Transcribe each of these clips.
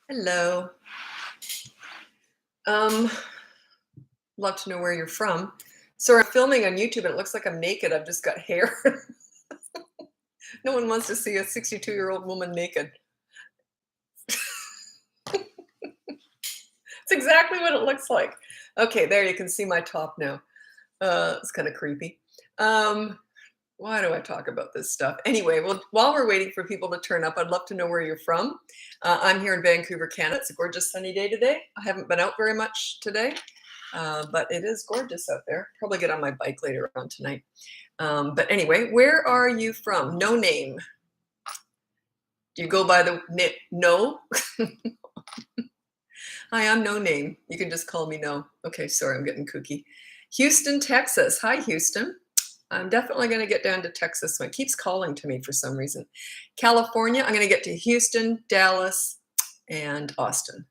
Hello. Um, Love to know where you're from. So I'm filming on YouTube and it looks like I'm naked. I've just got hair. No one wants to see a 62-year-old woman naked. It's exactly what it looks like. Okay, there you can see my top now. It's kind of creepy. Um, why do I talk about this stuff? Anyway, well, while we're waiting for people to turn up, I'd love to know where you're from. I'm here in Vancouver, Canada. It's a gorgeous sunny day today. I haven't been out very much today. But it is gorgeous out there. Probably get on my bike later on tonight. But anyway, where are you from? No name. Do you go by the no? Hi, I'm No Name. You can just call me No. Okay, sorry, I'm getting kooky. Houston, Texas. Hi, Houston. I'm definitely going to get down to Texas. So it keeps calling to me for some reason. California, I'm going to get to Houston, Dallas, and Austin.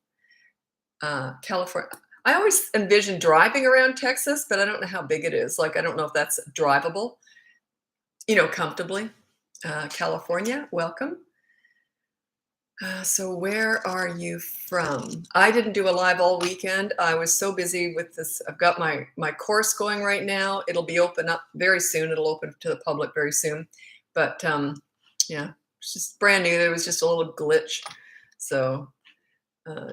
California. I always envision driving around Texas, but I don't know how big it is. Like, I don't know if that's drivable, comfortably. California, welcome. So where are you from? I didn't do a live all weekend. I was so busy with this. I've got my course going right now. It'll be open up very soon. It'll open to the public very soon. But yeah, it's just brand new. There was just a little glitch. So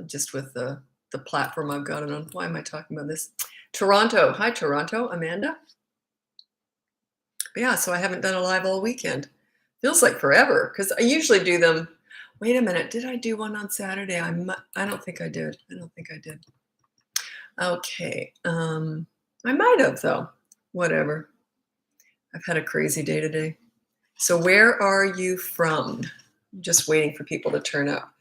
just with the platform I've got it on. Why am I talking about this? Toronto. Hi, Toronto. Amanda. But yeah, so I haven't done a live all weekend. Feels like forever because I usually do them. Wait a minute. Did I do one on Saturday? I don't think I did. I don't think I did. Okay. I might have, though. Whatever. I've had a crazy day today. So where are you from? I'm just waiting for people to turn up.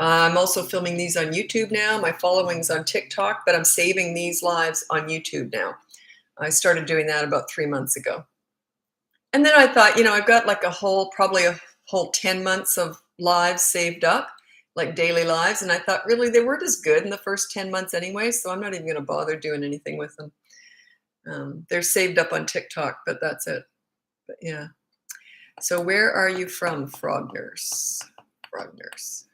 I'm also filming these on YouTube now. My following's on TikTok, but I'm saving these lives on YouTube now. I started doing that about 3 months ago. And then I thought, I've got like probably a whole 10 months of lives saved up, like daily lives. And I thought, really, they weren't as good in the first 10 months anyway, so I'm not even going to bother doing anything with them. They're saved up on TikTok, but that's it. But yeah. So where are you from, Frog Nurse? Frog Nurse.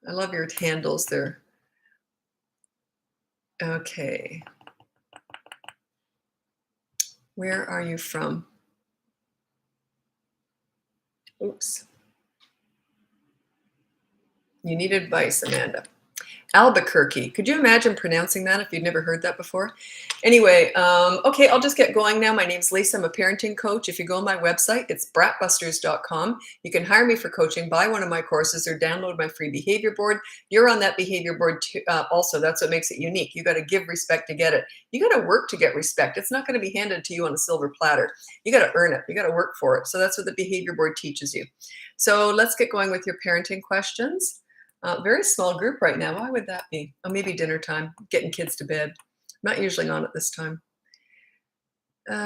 I love your handles there. Okay. Where are you from? Oops. You need advice, Amanda. Albuquerque. Could you imagine pronouncing that if you'd never heard that before? Anyway, okay, I'll just get going now. My name's Lisa. I'm a parenting coach. If you go on my website, it's Bratbusters.com. You can hire me for coaching, buy one of my courses, or download my free behavior board. You're on that behavior board too, also. That's what makes it unique. You got to give respect to get it. You got to work to get respect. It's not going to be handed to you on a silver platter. You got to earn it. You got to work for it. So that's what the behavior board teaches you. So let's get going with your parenting questions. Very small group right now. Why would that be? Oh, maybe dinner time, getting kids to bed. I'm not usually on at this time. My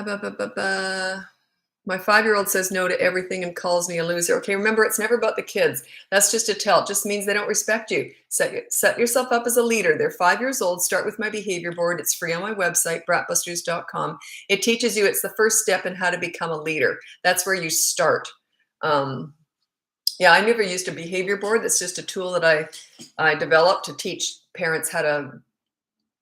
5-year-old says no to everything and calls me a loser. Okay, remember, it's never about the kids. That's just a tell. It just means they don't respect you. Set yourself up as a leader. They're 5 years old. Start with my behavior board. It's free on my website, bratbusters.com. It teaches you, it's the first step in how to become a leader. That's where you start. Yeah, I never used a behavior board. That's just a tool that I developed to teach parents how to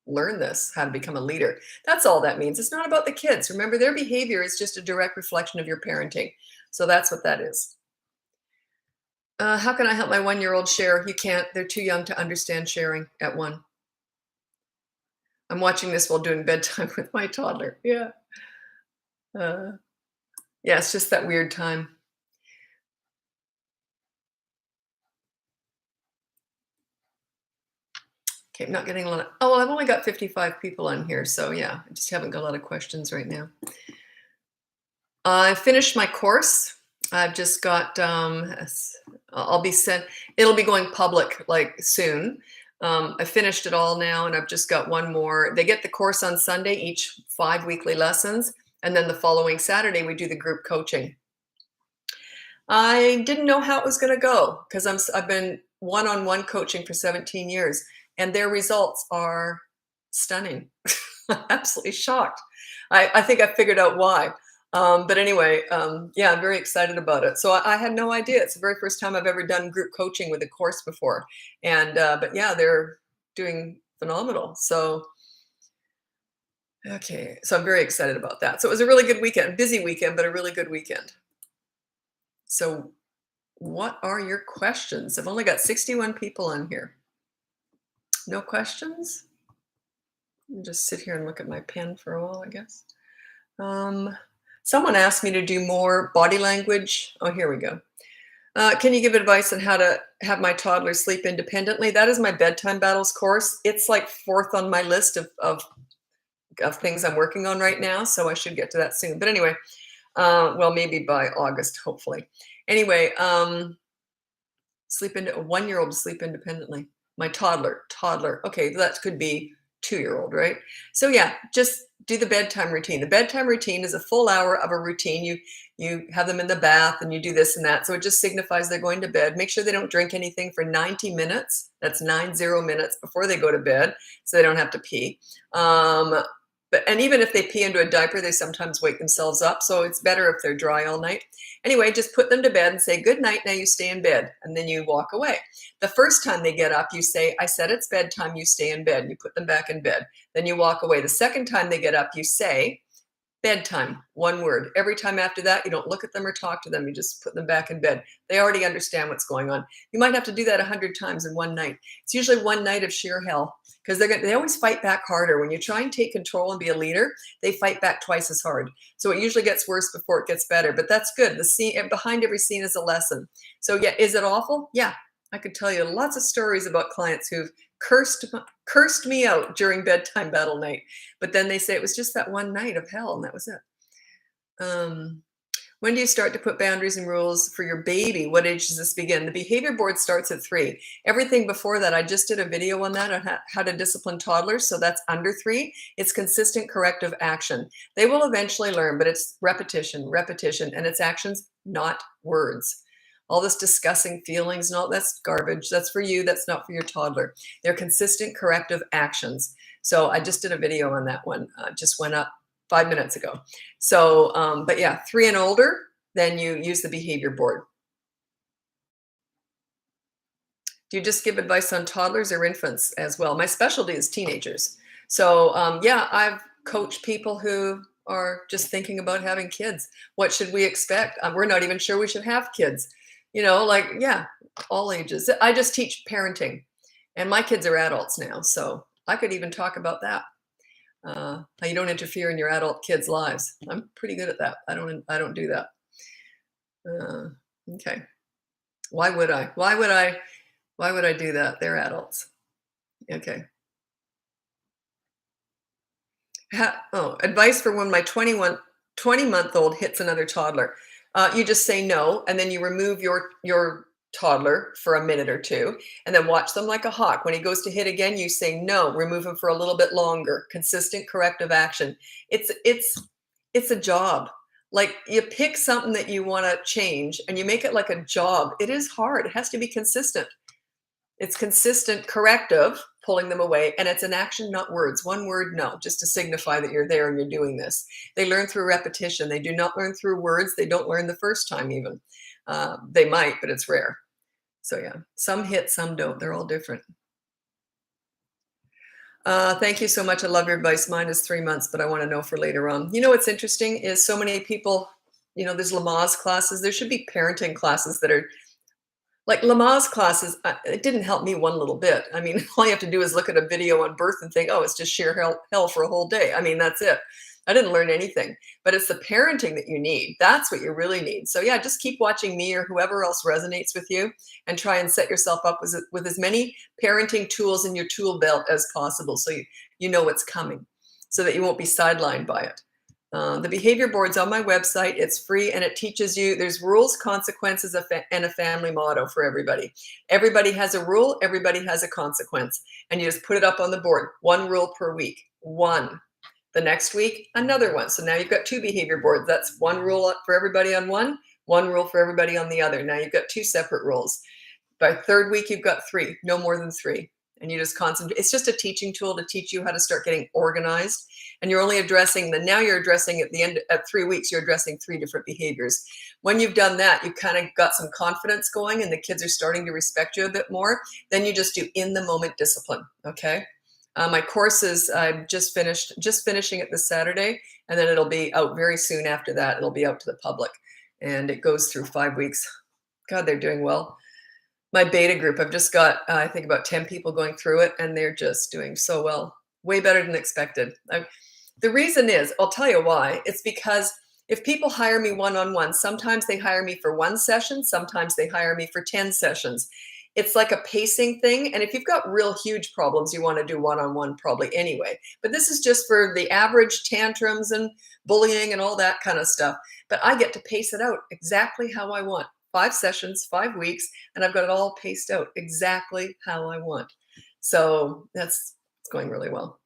learn this, how to become a leader. That's all that means. It's not about the kids. Remember, their behavior is just a direct reflection of your parenting. So that's what that is. How can I help my 1-year-old share? You can't. They're too young to understand sharing at 1. I'm watching this while doing bedtime with my toddler. Yeah. Yeah, it's just that weird time. Okay, I'm not getting a lot of, well, I've only got 55 people on here, so yeah, I just haven't got a lot of questions right now. I finished my course. I've just got, it'll be going public like soon. I finished it all now and I've just got one more. They get the course on Sunday, each 5 weekly lessons. And then the following Saturday, we do the group coaching. I didn't know how it was going to go because I've been one-on-one coaching for 17 years. And their results are stunning. Absolutely shocked. I think I figured out why. But anyway, yeah, I'm very excited about it. So I had no idea. It's the very first time I've ever done group coaching with a course before. And, but yeah, they're doing phenomenal. So, okay. So I'm very excited about that. So it was a really good weekend, busy weekend, but a really good weekend. So what are your questions? I've only got 61 people on here. No questions? I'll just sit here and look at my pen for a while, I guess. Someone asked me to do more body language. Oh, here we go. Can you give advice on how to have my toddler sleep independently? That is my bedtime battles course. It's like fourth on my list of things I'm working on right now, so I should get to that soon. But anyway, well, maybe by August, hopefully. Anyway, a 1-year-old to sleep independently. My toddler. Okay, that could be 2-year-old, right? So yeah, just do the bedtime routine. The bedtime routine is a full hour of a routine. You have them in the bath and you do this and that. So it just signifies they're going to bed. Make sure they don't drink anything for 90 minutes. That's 90 minutes before they go to bed, so they don't have to pee. And even if they pee into a diaper, they sometimes wake themselves up. So it's better if they're dry all night. Anyway, just put them to bed and say, good night, now you stay in bed. And then you walk away. The first time they get up, you say, I said it's bedtime, you stay in bed. You put them back in bed. Then you walk away. The second time they get up, you say, bedtime, one word. Every time after that, you don't look at them or talk to them. You just put them back in bed. They already understand what's going on. You might have to do that 100 times in one night. It's usually one night of sheer hell because they always fight back harder. When you try and take control and be a leader, they fight back twice as hard. So it usually gets worse before it gets better. But that's good. The scene behind every scene is a lesson. So yeah, is it awful? Yeah, I could tell you lots of stories about clients who've cursed me out during bedtime battle night. But then they say it was just that one night of hell and that was it. When do you start to put boundaries and rules for your baby? What age does this begin? The behavior board starts at 3. Everything before that, I just did a video on that, on how to discipline toddlers. So that's under 3. It's consistent corrective action. They will eventually learn, but it's repetition, and it's actions, not words. All this discussing feelings and all that's garbage. That's for you. That's not for your toddler. They're consistent corrective actions. So I just did a video on that one. Just went up 5 minutes ago. So, but yeah, 3 and older, then you use the behavior board. Do you just give advice on toddlers or infants as well? My specialty is teenagers. So yeah, I've coached people who are just thinking about having kids. What should we expect? We're not even sure we should have kids. Like, yeah, all ages. I just teach parenting and my kids are adults now. So I could even talk about that. How you don't interfere in your adult kids' lives. I'm pretty good at that. I don't do that. Okay. Why would I? Why would I do that? They're adults. Okay. Advice for when my 20-month-old hits another toddler. You just say no, and then you remove your toddler for a minute or two, and then watch them like a hawk. When he goes to hit again, you say no, remove him for a little bit longer. Consistent corrective action. It's a job. Like you pick something that you want to change and you make it like a job. It is hard. It has to be consistent. It's consistent corrective, pulling them away, and it's an action, not words. One word, no, just to signify that you're there and you're doing this. They learn through repetition. They do not learn through words. They don't learn the first time even. They might, but it's rare. So yeah, some hit, some don't. They're all different. Thank you so much. I love your advice. Mine is 3 months, but I want to know for later on. What's interesting is so many people, there's Lamaze classes. There should be parenting classes that are like Lamaze classes. It didn't help me one little bit. I mean, all you have to do is look at a video on birth and think, oh, it's just sheer hell for a whole day. I mean, that's it. I didn't learn anything, but it's the parenting that you need. That's what you really need. So yeah, just keep watching me or whoever else resonates with you and try and set yourself up with as many parenting tools in your tool belt as possible. So you know what's coming so that you won't be sidelined by it. The behavior board's on my website. It's free and it teaches you, there's rules, consequences, and a family motto for everybody. Everybody has a rule, everybody has a consequence, and you just put it up on the board. 1 rule per week, 1. The next week, another one. So now you've got 2 behavior boards. That's 1 rule for everybody on one rule for everybody on the other. Now you've got 2 separate rules. By 3rd week, you've got 3, no more than 3. and you just concentrate. It's just a teaching tool to teach you how to start getting organized. And you're only addressing now you're addressing at the end at 3 weeks, you're addressing 3 different behaviors. When you've done that, you kind of got some confidence going and the kids are starting to respect you a bit more. Then you just do in the moment discipline. Okay. My courses, I'm just finishing it this Saturday, and then it'll be out very soon after that. It'll be out to the public, and it goes through 5 weeks. God, they're doing well. My beta group, I've just got, I think about 10 people going through it, and they're just doing so well, way better than expected. The reason is, I'll tell you why. It's because if people hire me one-on-one, sometimes they hire me for 1 session, sometimes they hire me for 10 sessions. It's like a pacing thing. And if you've got real huge problems, you want to do one-on-one probably anyway. But this is just for the average tantrums and bullying and all that kind of stuff. But I get to pace it out exactly how I want. 5 sessions, 5 weeks, and I've got it all paced out exactly how I want. So it's going really well.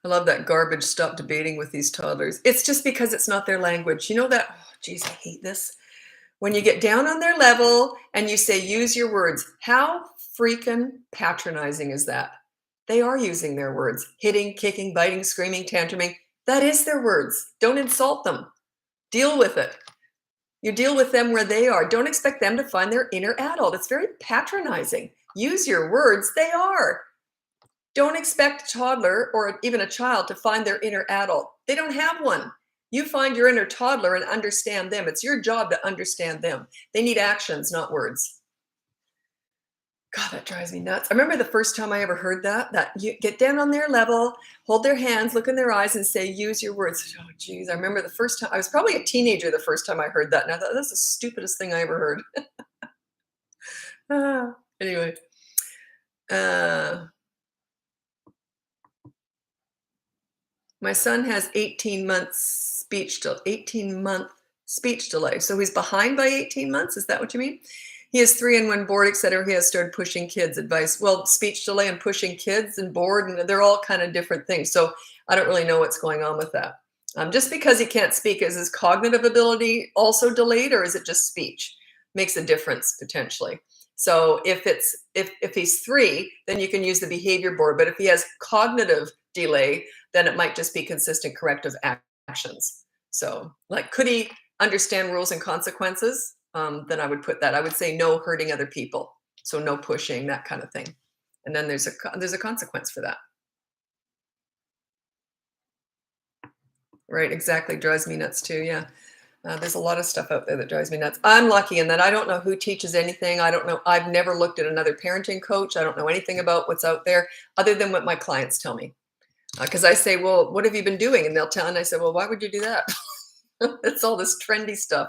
I love that garbage. Stop debating with these toddlers. It's just because it's not their language. You know that, oh, geez, I hate this. When you get down on their level and you say, use your words, how freaking patronizing is that? They are using their words. Hitting, kicking, biting, screaming, tantruming. That is their words. Don't insult them. Deal with it. You deal with them where they are. Don't expect them to find their inner adult. It's very patronizing. Use your words. They are. Don't expect a toddler or even a child to find their inner adult. They don't have one. You find your inner toddler and understand them. It's your job to understand them. They need actions, not words. God, that drives me nuts. I remember the first time I ever heard that you get down on their level, hold their hands, look in their eyes and say, use your words. Oh, geez. I remember the first time, I was probably a teenager the first time I heard that. And I thought, that's the stupidest thing I ever heard. Anyway. My son has 18-month speech delay. So he's behind by 18 months. Is that what you mean? He has 3 and 1 board, etc. He has started pushing kids advice. Well, speech delay and pushing kids and board, and they're all kind of different things. So I don't really know what's going on with that. Just because he can't speak, is his cognitive ability also delayed, or is it just speech? Makes a difference potentially. So if he's 3, then you can use the behavior board. But if he has cognitive delay, then it might just be consistent corrective actions. So like, could he understand rules and consequences? Then I would put that. I would say no hurting other people. So no pushing, that kind of thing. And then there's a consequence for that. Right, exactly. Drives me nuts too, yeah. There's a lot of stuff out there that drives me nuts. I'm lucky in that I don't know who teaches anything. I don't know. I've never looked at another parenting coach. I don't know anything about what's out there other than what my clients tell me. Because I say, well, what have you been doing? And they'll tell, and I say, well, why would you do that? It's all this trendy stuff,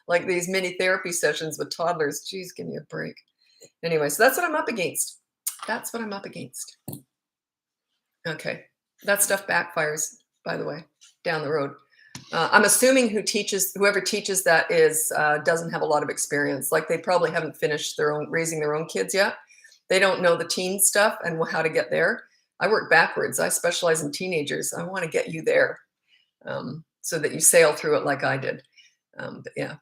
like these mini therapy sessions with toddlers. Geez, give me a break. Anyway, so that's what I'm up against. That's what I'm up against. Okay. That stuff backfires, by the way, down the road. I'm assuming whoever teaches that doesn't have a lot of experience. Like they probably haven't finished raising their own kids yet. They don't know the teen stuff and how to get there. I work backwards. I specialize in teenagers. I want to get you there so that you sail through it like I did. But yeah.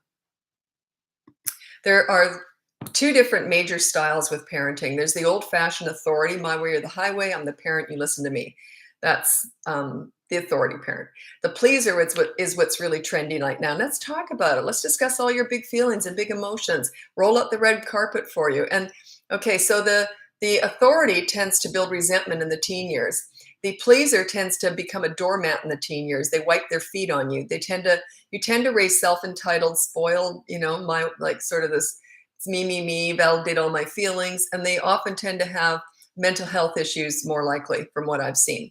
There are 2 different major styles with parenting. There's the old-fashioned authority, my way or the highway. I'm the parent, you listen to me. That's the authority parent. The pleaser is what's really trendy right now. Let's talk about it. Let's discuss all your big feelings and big emotions. Roll out the red carpet for you. And okay, so the authority tends to build resentment in the teen years. The pleaser tends to become a doormat in the teen years. They wipe their feet on you. You tend to raise self-entitled, spoiled, like sort of this, it's me, validate all my feelings. And they often tend to have mental health issues more likely from what I've seen.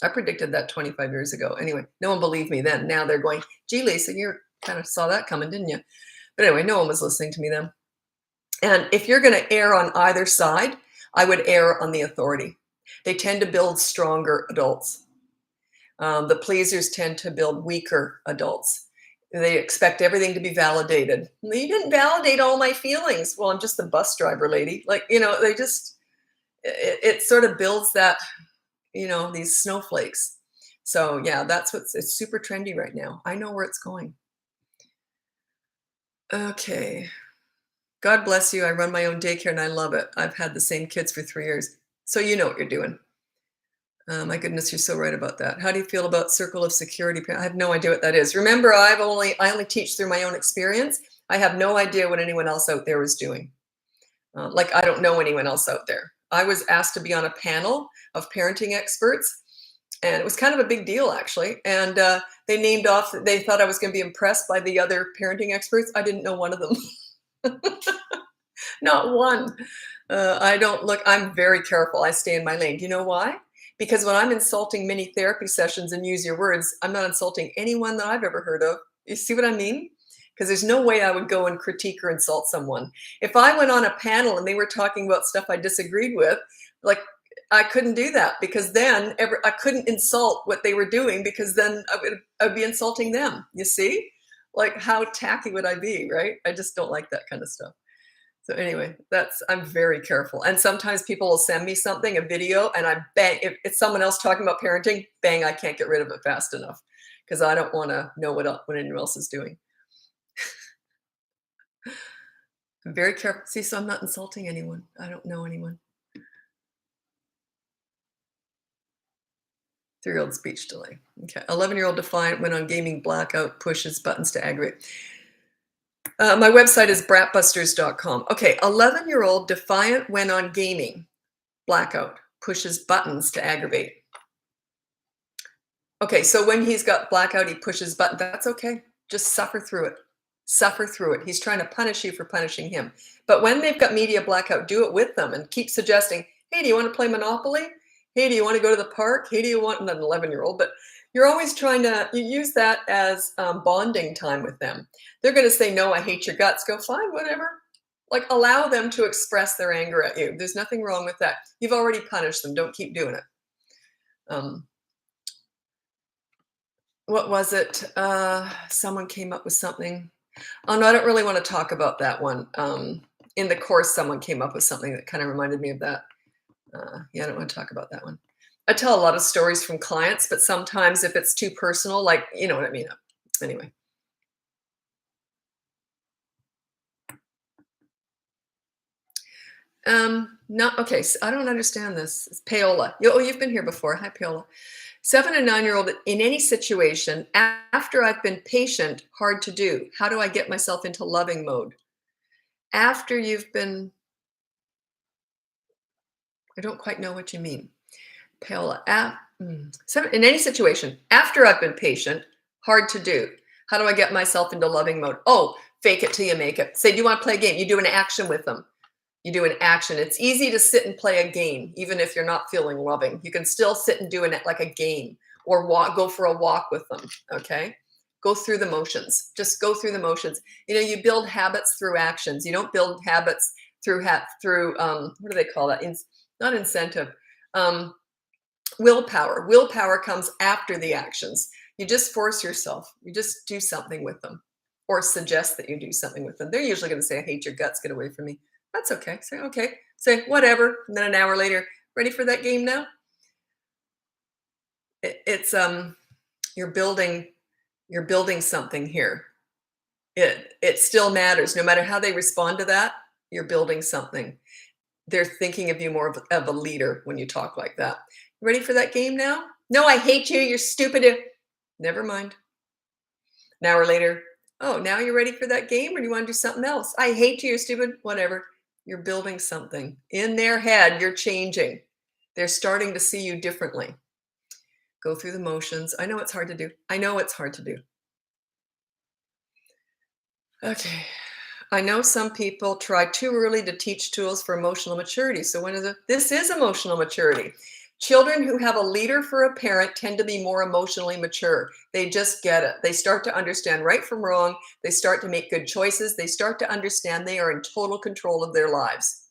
I predicted that 25 years ago. Anyway, no one believed me then. Now they're going, gee, Lisa, you kind of saw that coming, didn't you? But anyway, no one was listening to me then. And if you're going to err on either side, I would err on the authority. They tend to build stronger adults. The pleasers tend to build weaker adults. They expect everything to be validated. You didn't validate all my feelings. Well, I'm just the bus driver, lady. Like, they just, it sort of builds that, these snowflakes. So yeah, it's super trendy right now. I know where it's going. Okay. God bless you. I run my own daycare and I love it. I've had the same kids for 3 years. So you know what you're doing. My goodness, you're so right about that. How do you feel about circle of security? I have no idea what that is. Remember, I only teach through my own experience. I have no idea what anyone else out there is doing. Like I don't know anyone else out there. I was asked to be on a panel of parenting experts, and it was kind of a big deal actually. And they named off. They thought I was going to be impressed by the other parenting experts. I didn't know one of them. Not one. I don't look, I'm very careful. I stay in my lane. Do you know why? Because when I'm insulting mini therapy sessions and use your words, I'm not insulting anyone that I've ever heard of. You see what I mean? Because there's no way I would go and critique or insult someone. If I went on a panel and they were talking about stuff I disagreed with, like I couldn't do that because then I couldn't insult what they were doing because then I would be insulting them. You see? Like how tacky would I be, right? I just don't like that kind of stuff. So anyway, I'm very careful. And sometimes people will send me something, a video, and I bang, if it's someone else talking about parenting, bang, I can't get rid of it fast enough because I don't want to know what anyone else is doing. I'm very careful. See, so I'm not insulting anyone. I don't know anyone. 3-year-old speech delay. Okay. 11-year-old defiant went on gaming blackout, pushes buttons to aggravate. My website is bratbusters.com. Okay, 11-year-old defiant went on gaming blackout, pushes buttons to aggravate. Okay, so when he's got blackout, he pushes buttons. That's okay. Just suffer through it. Suffer through it. He's trying to punish you for punishing him. But when they've got media blackout, do it with them and keep suggesting, hey, do you want to play Monopoly? Hey, do you want to go to the park? Hey, do you want, not an 11-year-old, but you're always trying to, you use that as bonding time with them. They're going to say, no, I hate your guts. Go, fine, whatever. Like allow them to express their anger at you. There's nothing wrong with that. You've already punished them. Don't keep doing it. What was it? Someone came up with something. Oh, no, I don't really want to talk about that one. In the course, someone came up with something that kind of reminded me of that. Yeah, I don't want to talk about that one. I tell a lot of stories from clients, but sometimes if it's too personal, like, you know what I mean? Anyway. Not okay. So I don't understand this. It's Paola. You've been here before. Hi, Paola. 7 and 9-year-old in any situation after I've been patient, hard to do. How do I get myself into loving mode? After you've been, I don't quite know what you mean. Paola, in any situation after I've been patient, hard to do. How do I get myself into loving mode? Oh, fake it till you make it. Say, do you want to play a game? You do an action with them. You do an action. It's easy to sit and play a game, even if you're not feeling loving. You can still sit and do it like a game or go for a walk with them, okay? Go through the motions. Just go through the motions. You know, you build habits through actions. You don't build habits through what do they call that? Not incentive. Willpower. Willpower comes after the actions. You just force yourself. You just do something with them or suggest that you do something with them. They're usually going to say, I hate your guts. Get away from me. That's okay. Say, okay. Say, whatever. And then an hour later, ready for that game now? It's you're building something here. It still matters. No matter how they respond to that, you're building something. They're thinking of you more of a leader when you talk like that. Ready for that game now? No, I hate you. You're stupid. Never mind. An hour later, oh, now you're ready for that game or do you want to do something else? I hate you. You're stupid. Whatever. You're building something. In their head, you're changing. They're starting to see you differently. Go through the motions. I know it's hard to do. I know it's hard to do. Okay. I know some people try too early to teach tools for emotional maturity. So this is emotional maturity. Children who have a leader for a parent tend to be more emotionally mature. They just get it. They start to understand right from wrong. They start to make good choices. They start to understand they are in total control of their lives.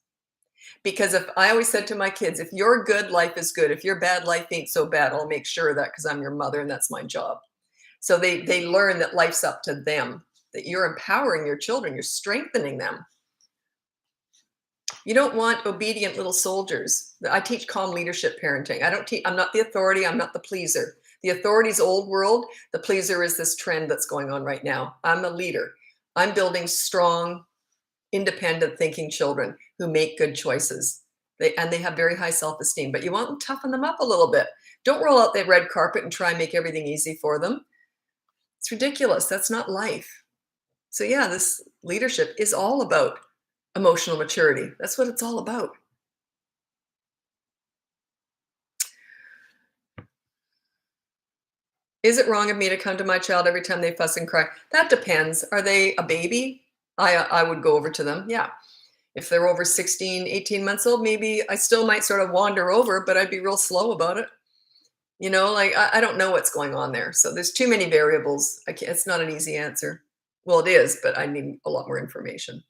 Because if I always said to my kids, if you're good, life is good. If you're bad, life ain't so bad. I'll make sure of that because I'm your mother and that's my job. So they learn that life's up to them, that you're empowering your children. You're strengthening them. You don't want obedient little soldiers. I teach calm leadership parenting. I'm not the authority. I'm not the pleaser. The authority is old world. The pleaser is this trend that's going on right now. I'm a leader. I'm building strong, independent thinking children who make good choices. They have very high self-esteem, but you want to toughen them up a little bit. Don't roll out the red carpet and try and make everything easy for them. It's ridiculous. That's not life. So yeah, this leadership is all about emotional maturity. That's what it's all about. Is it wrong of me to come to my child every time they fuss and cry? That depends. Are they a baby? I would go over to them. Yeah. If they're over 16, 18 months old, maybe I still might sort of wander over, but I'd be real slow about it. Like I don't know what's going on there. So there's too many variables. It's not an easy answer. Well, it is, but I need a lot more information.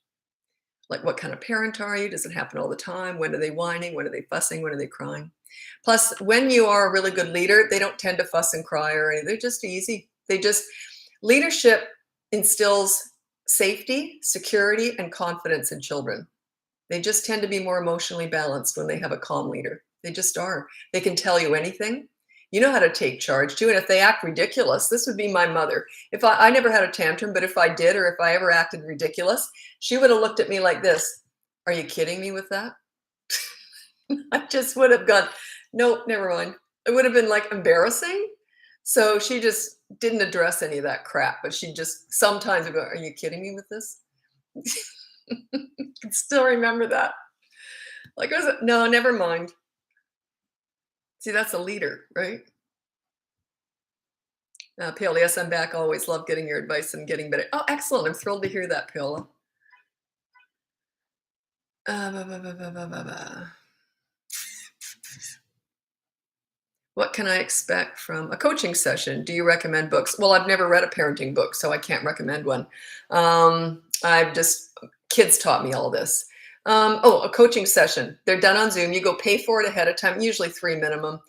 Like, what kind of parent are you? Does it happen all the time? When are they whining? When are they fussing? When are they crying? Plus, when you are a really good leader, they don't tend to fuss and cry or anything. They're just easy. Leadership instills safety, security, and confidence in children. They just tend to be more emotionally balanced when they have a calm leader. They just are. They can tell you anything. You know how to take charge too. And if they act ridiculous, this would be my mother. If I never had a tantrum, but if I did, or if I ever acted ridiculous, she would have looked at me like this. Are you kidding me with that? I just would have gone, nope, never mind. It would have been like embarrassing. So she just didn't address any of that crap, but she just sometimes would go, are you kidding me with this? I can still remember that. Like, was it? No, never mind. See, that's a leader, right? Paola, yes, I'm back. Always love getting your advice and getting better. Oh, excellent. I'm thrilled to hear that, Paola. Bah, bah, bah, bah, bah, bah, bah. What can I expect from a coaching session? Do you recommend books? Well, I've never read a parenting book, so I can't recommend one. Kids taught me all this. A coaching session. They're done on Zoom. You go pay for it ahead of time, usually 3 minimum.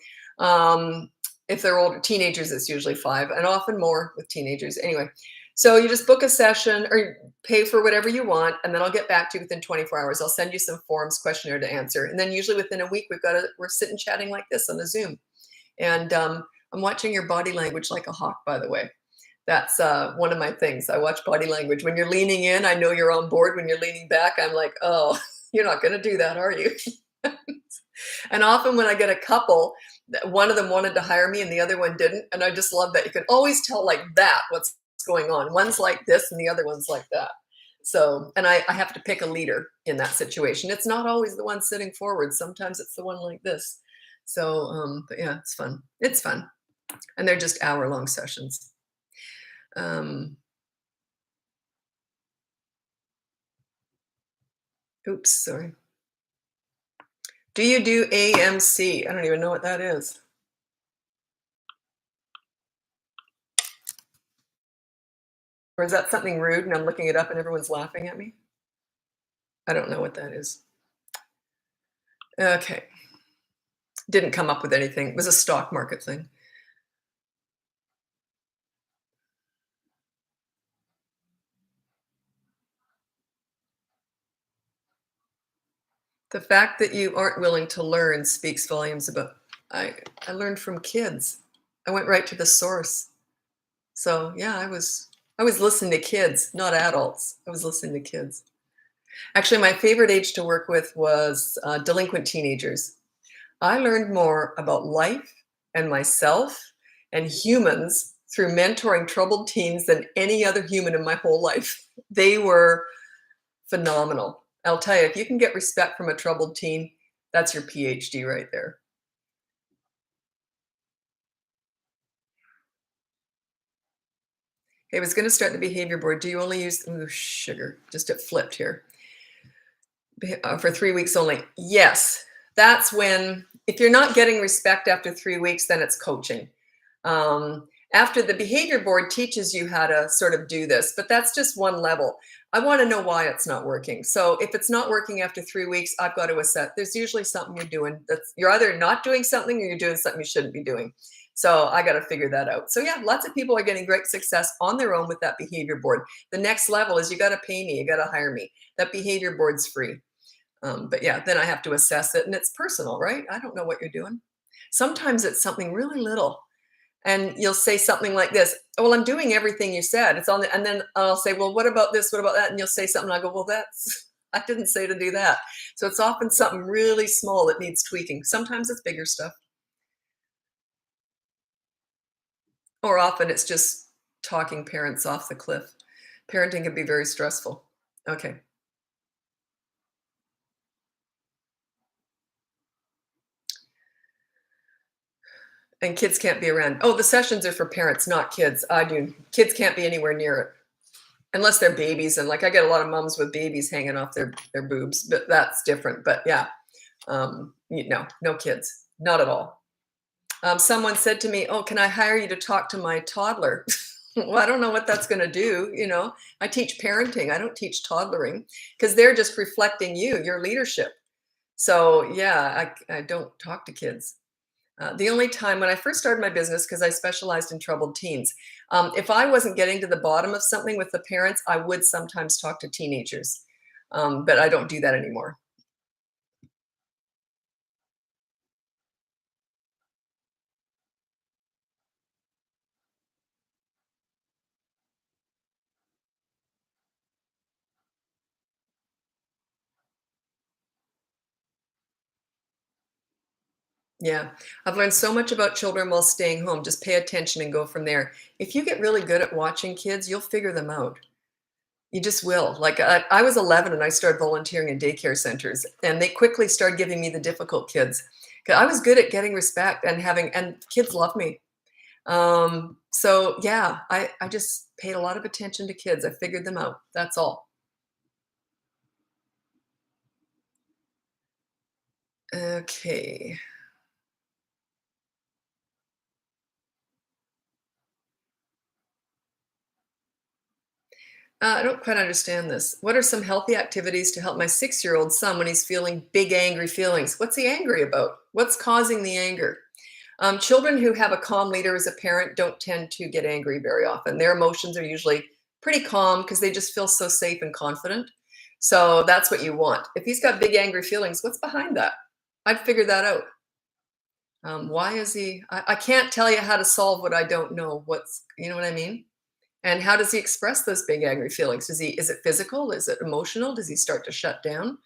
If they're older, teenagers, it's usually 5, and often more with teenagers. Anyway, so you just book a session or pay for whatever you want, and then I'll get back to you within 24 hours. I'll send you some forms, questionnaire to answer. And then usually within a week, we're sitting chatting like this on the Zoom. And I'm watching your body language like a hawk, by the way. That's one of my things. I watch body language. When you're leaning in, I know you're on board. When you're leaning back, I'm like, oh, you're not going to do that, are you? And often when I get a couple, one of them wanted to hire me and the other one didn't. And I just love that. You can always tell like that what's going on. One's like this and the other one's like that. So, and I have to pick a leader in that situation. It's not always the one sitting forward. Sometimes it's the one like this. So, but yeah, it's fun. It's fun. And they're just hour-long sessions. Oops, sorry. Do you do AMC? I don't even know what that is. Or is that something rude and I'm looking it up and everyone's laughing at me? I don't know what that is. Okay. Didn't come up with anything. It was a stock market thing. The fact that you aren't willing to learn speaks volumes about. I learned from kids. I went right to the source. So yeah, I was listening to kids, not adults. I was listening to kids. Actually, my favorite age to work with was delinquent teenagers. I learned more about life and myself and humans through mentoring troubled teens than any other human in my whole life. They were phenomenal. I'll tell you, if you can get respect from a troubled teen, that's your PhD right there. Okay, I was going to start the behavior board. Do you only use sugar? Just it flipped here. For 3 weeks only. Yes, that's when, if you're not getting respect after 3 weeks, then it's coaching. After the behavior board teaches you how to sort of do this, but that's just one level. I want to know why it's not working. So if it's not working after 3 weeks, I've got to assess. There's usually something you're doing you're either not doing something or you're doing something you shouldn't be doing. So I got to figure that out. So yeah, lots of people are getting great success on their own with that behavior board. The next level is you got to pay me, you got to hire me. That behavior board's free. But yeah, then I have to assess it and it's personal, right? I don't know what you're doing. Sometimes it's something really little. And you'll say something like this, "Oh, well, I'm doing everything you said. It's on the," and then I'll say, "Well, what about this? What about that?" And you'll say something. I go, "Well, that's I didn't say to do that." So it's often something really small that needs tweaking. Sometimes it's bigger stuff, or often it's just talking parents off the cliff. Parenting can be very stressful. Okay. And kids can't be around. Oh, the sessions are for parents, not kids. I do. Kids can't be anywhere near it unless they're babies. And like I get a lot of moms with babies hanging off their boobs, but that's different. But yeah, no, no kids, not at all. Someone said to me, "Oh, can I hire you to talk to my toddler?" Well, I don't know what that's going to do. I teach parenting. I don't teach toddlering because they're just reflecting your leadership. So yeah, I don't talk to kids. The only time when I first started my business, because I specialized in troubled teens, if I wasn't getting to the bottom of something with the parents, I would sometimes talk to teenagers. But I don't do that anymore. Yeah, I've learned so much about children while staying home. Just pay attention and go from there. If you get really good at watching kids, you'll figure them out. You just will. Like I was 11 and I started volunteering in daycare centers, and they quickly started giving me the difficult kids. 'Cause I was good at getting respect and kids love me. So yeah, I just paid a lot of attention to kids. I figured them out. That's all. Okay. I don't quite understand this. What are some healthy activities to help my 6-year-old son when he's feeling big angry feelings? What's he angry about? What's causing the anger? Children who have a calm leader as a parent don't tend to get angry very often. Their emotions are usually pretty calm because they just feel so safe and confident. So that's what you want. If he's got big angry feelings, what's behind that? I'd figure that out. Why is he? I can't tell you how to solve what I don't know. You know what I mean? And how does he express those big angry feelings? Is it physical? Is it emotional? Does he start to shut down?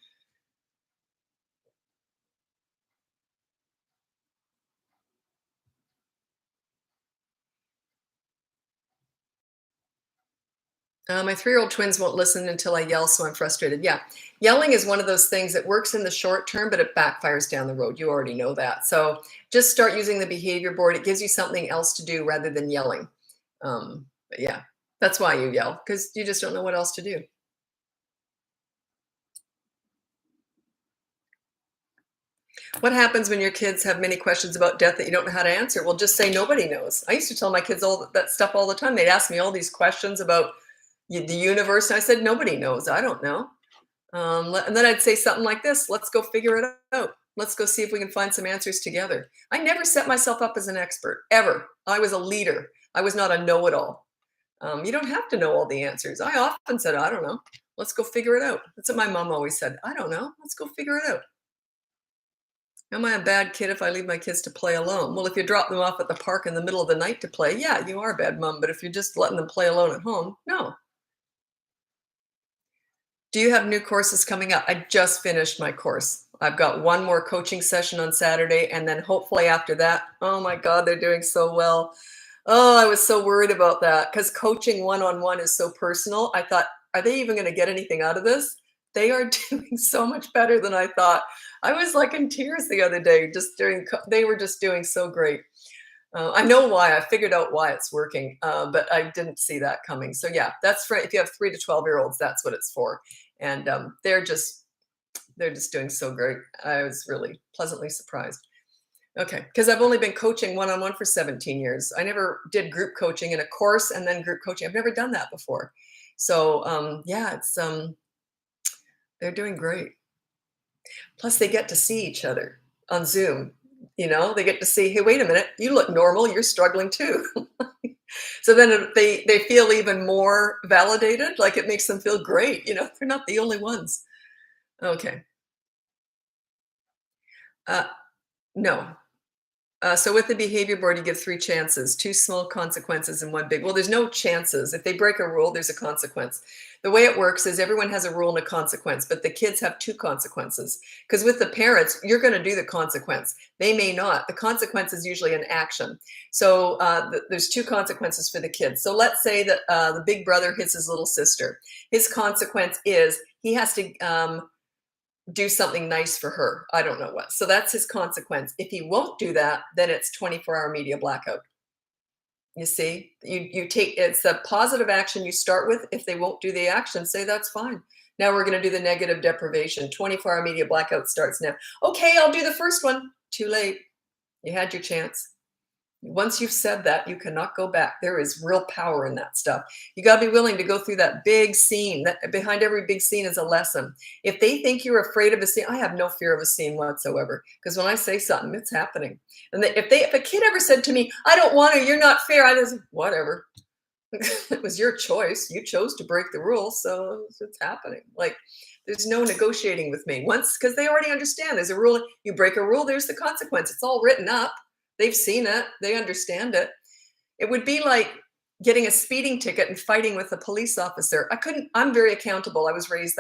My 3-year-old twins won't listen until I yell, so I'm frustrated. Yeah, yelling is one of those things that works in the short term, but it backfires down the road. You already know that. So just start using the behavior board. It gives you something else to do rather than yelling. But yeah, that's why you yell, because you just don't know what else to do. What happens when your kids have many questions about death that you don't know how to answer? Well, just say nobody knows. I used to tell my kids all that stuff all the time. They'd ask me all these questions about the universe, and I said, nobody knows. I don't know. And then I'd say something like this: let's go figure it out. Let's go see if we can find some answers together. I never set myself up as an expert, ever. I was a leader. I was not a know it all. You don't have to know all the answers. I often said, I don't know. Let's go figure it out. That's what my mom always said. I don't know. Let's go figure it out. Am I a bad kid if I leave my kids to play alone? Well, if you drop them off at the park in the middle of the night to play, yeah, you are a bad mom. But if you're just letting them play alone at home, no. Do you have new courses coming up? I just finished my course. I've got one more coaching session on Saturday, and then hopefully after that, oh my God, they're doing so well. Oh, I was so worried about that because coaching one on one is so personal. I thought, are they even going to get anything out of this? They are doing so much better than I thought. I was like in tears the other day, they were just doing so great. I know why. I figured out why it's working, but I didn't see that coming. So yeah, that's for if you have 3 to 12-year-olds, that's what it's for. And they're just doing so great. I was really pleasantly surprised. Okay, because I've only been coaching one-on-one for 17 years. I never did group coaching in a course and then group coaching. I've never done that before. So yeah, they're doing great. Plus, they get to see each other on Zoom. They get to see, hey, wait a minute, you look normal. You're struggling too. So then they feel even more validated. Like it makes them feel great. They're not the only ones. Okay. Uh, no, So with the behavior board, you give 3 chances, 2 small consequences and 1 big. Well, there's no chances. If they break a rule, there's a consequence. The way it works is everyone has a rule and a consequence, but the kids have 2 consequences. Because with the parents, you're going to do the consequence. They may not. The consequence is usually an action. So there's 2 consequences for the kids. So let's say that the big brother hits his little sister. His consequence is he has to do something nice for her. I don't know what. So that's his consequence. If he won't do that, then it's 24-hour media blackout. You see, you take, it's a positive action you start with. If they won't do the action, say that's fine. Now we're going to do the negative deprivation. 24-hour media blackout starts now. Okay, I'll do the first one. Too late. You had your chance. Once you've said that, you cannot go back. There is real power in that stuff. You got to be willing to go through that big scene. That behind every big scene is a lesson. If they think you're afraid of a scene, I have no fear of a scene whatsoever. Because when I say something, it's happening. And if a kid ever said to me, "I don't want to, you're not fair," I just, whatever. It was your choice. You chose to break the rules, so it's happening. Like, there's no negotiating with me. Once, because they already understand. There's a rule. You break a rule, there's the consequence. It's all written up. They've seen it. They understand it. It would be like getting a speeding ticket and fighting with a police officer. I'm very accountable. I was raised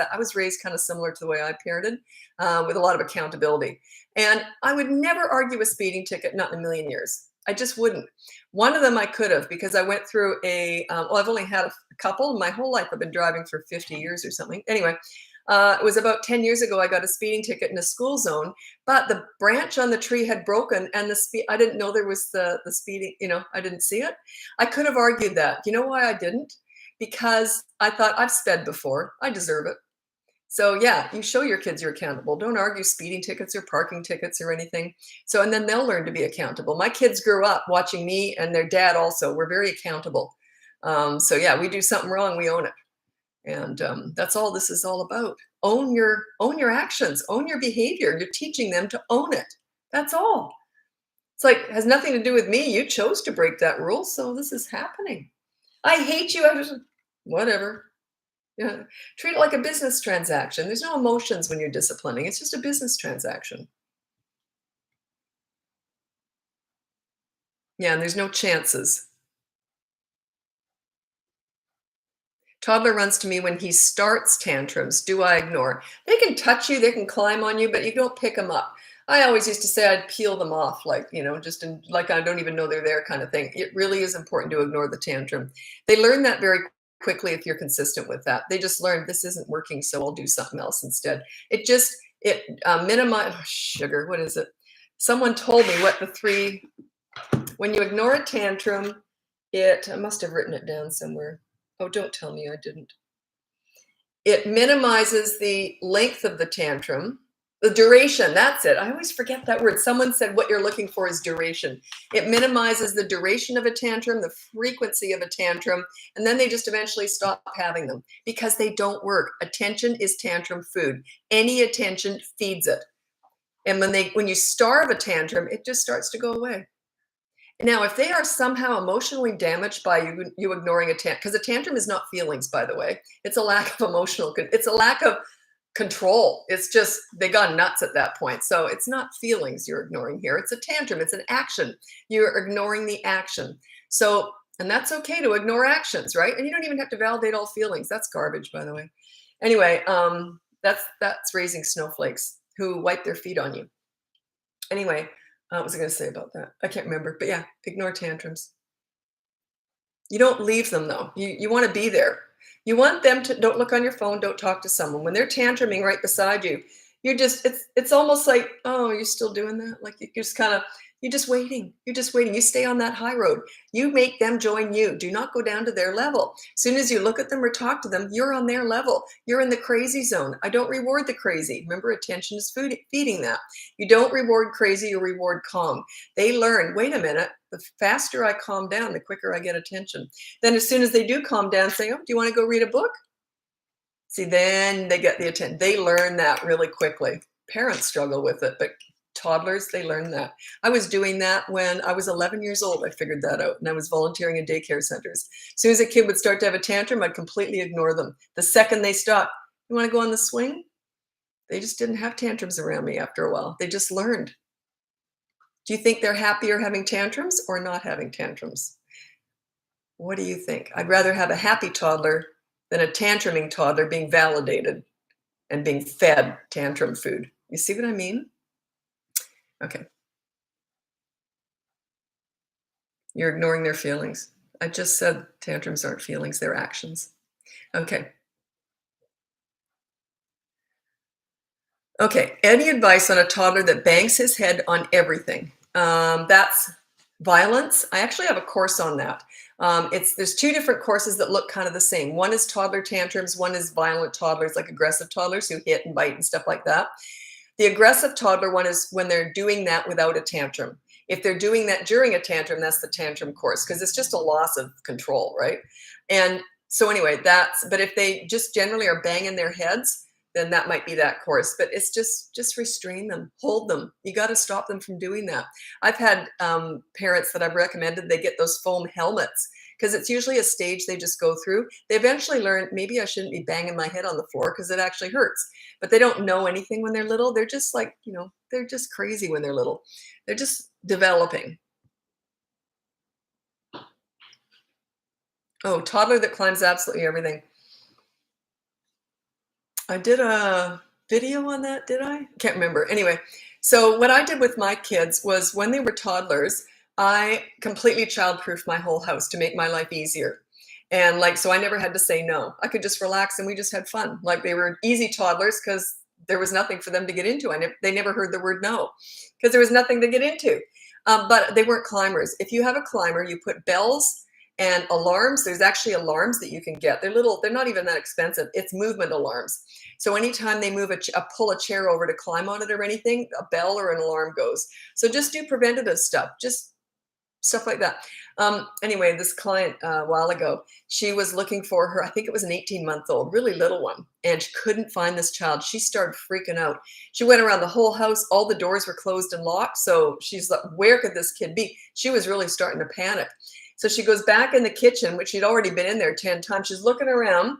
kind of similar to the way I parented, with a lot of accountability. And I would never argue a speeding ticket, not in a million years. I just wouldn't. One of them I could have, because I went through I've only had a couple. My whole life I've been driving for 50 years or something. Anyway, it was about 10 years ago, I got a speeding ticket in a school zone, but the branch on the tree had broken and I didn't know there was the speeding, I didn't see it. I could have argued that. You know why I didn't? Because I thought, I've sped before. I deserve it. So yeah, you show your kids you're accountable. Don't argue speeding tickets or parking tickets or anything. So, and then they'll learn to be accountable. My kids grew up watching me and their dad also. We're very accountable. So yeah, we do something wrong, we own it. And that's all this is all about. Own your actions, own your behavior. You're teaching them to own it. That's all. It's like, it has nothing to do with me. You chose to break that rule, so this is happening. I hate you. Whatever. Yeah. Treat it like a business transaction. There's no emotions when you're disciplining. It's just a business transaction. Yeah, and there's no chances. Toddler runs to me when he starts tantrums. Do I ignore? They can touch you, they can climb on you, but you don't pick them up. I always used to say I'd peel them off, like, just like I don't even know they're there kind of thing. It really is important to ignore the tantrum. They learn that very quickly if you're consistent with that. They just learn this isn't working, so I'll do something else instead. It minimize sugar. What is it? Someone told me what the 3 when you ignore a tantrum. I must have written it down somewhere. Oh, don't tell me I didn't. It minimizes the length of the tantrum, the duration. That's it. I always forget that word. Someone said what you're looking for is duration. It minimizes the duration of a tantrum, the frequency of a tantrum, and then they just eventually stop having them because they don't work. Attention is tantrum food. Any attention feeds it. And when you starve a tantrum, it just starts to go away. Now, if they are somehow emotionally damaged by you ignoring a tantrum, because a tantrum is not feelings, by the way. It's a lack of it's a lack of control. It's just, they got nuts at that point. So it's not feelings you're ignoring here. It's a tantrum. It's an action. You're ignoring the action. So, and that's okay to ignore actions, right? And you don't even have to validate all feelings. That's garbage, by the way. Anyway, that's raising snowflakes who wipe their feet on you. Anyway, what was I going to say about that? I can't remember, but yeah, ignore tantrums. You don't leave them though. You want to be there. You want them to, don't look on your phone, don't talk to someone. When they're tantruming right beside you, it's almost like, oh, you're still doing that? Like you're just waiting. You're just waiting. You stay on that high road. You make them join you. Do not go down to their level. As soon as you look at them or talk to them, you're on their level. You're in the crazy zone. I don't reward the crazy. Remember, attention is feeding that. You don't reward crazy, you reward calm. They learn, wait a minute, the faster I calm down, the quicker I get attention. Then as soon as they do calm down, say, oh, do you want to go read a book? See, then they get the attention. They learn that really quickly. Parents struggle with it, but toddlers, they learn that. I was doing that when I was 11 years old. I figured that out, and I was volunteering in daycare centers. As soon as a kid would start to have a tantrum, I'd completely ignore them. The second they stopped, you want to go on the swing? They just didn't have tantrums around me after a while. They just learned. Do you think they're happier having tantrums or not having tantrums? What do you think? I'd rather have a happy toddler than a tantruming toddler being validated and being fed tantrum food. You see what I mean? Okay. You're ignoring their feelings. I just said tantrums aren't feelings, they're actions. Okay. Okay. Any advice on a toddler that bangs his head on everything? That's violence. I actually have a course on that. There's two different courses that look kind of the same. One is toddler tantrums. One is violent toddlers, like aggressive toddlers who hit and bite and stuff like that. The aggressive toddler one is when they're doing that without a tantrum. If they're doing that during a tantrum, that's the tantrum course because it's just a loss of control, right? And so anyway, but if they just generally are banging their heads, then that might be that course. But it's just restrain them, hold them. You got to stop them from doing that. I've had parents that I've recommended they get those foam helmets because it's usually a stage they just go through. They eventually learn maybe I shouldn't be banging my head on the floor because it actually hurts. But they don't know anything when they're little. They're just like, they're just crazy when they're little. They're just developing. Oh, toddler that climbs absolutely everything. I did a video on that, did I? Can't remember. Anyway, so what I did with my kids was when they were toddlers, I completely childproofed my whole house to make my life easier. And so I never had to say no. I could just relax and we just had fun. Like they were easy toddlers because there was nothing for them to get into. They never heard the word no because there was nothing to get into. But they weren't climbers. If you have a climber, you put bells and alarms. There's actually alarms that you can get. They're not even that expensive. It's movement alarms. So anytime they pull a chair over to climb on it or anything, a bell or an alarm goes. So just do preventative stuff, just stuff like that. Anyway, this client a while ago, she was looking for her, I think it was an 18-month-old, really little one, and she couldn't find this child. She started freaking out. She went around the whole house. All the doors were closed and locked. So she's like, where could this kid be? She was really starting to panic. So she goes back in the kitchen, which she'd already been in there 10 times. She's looking around,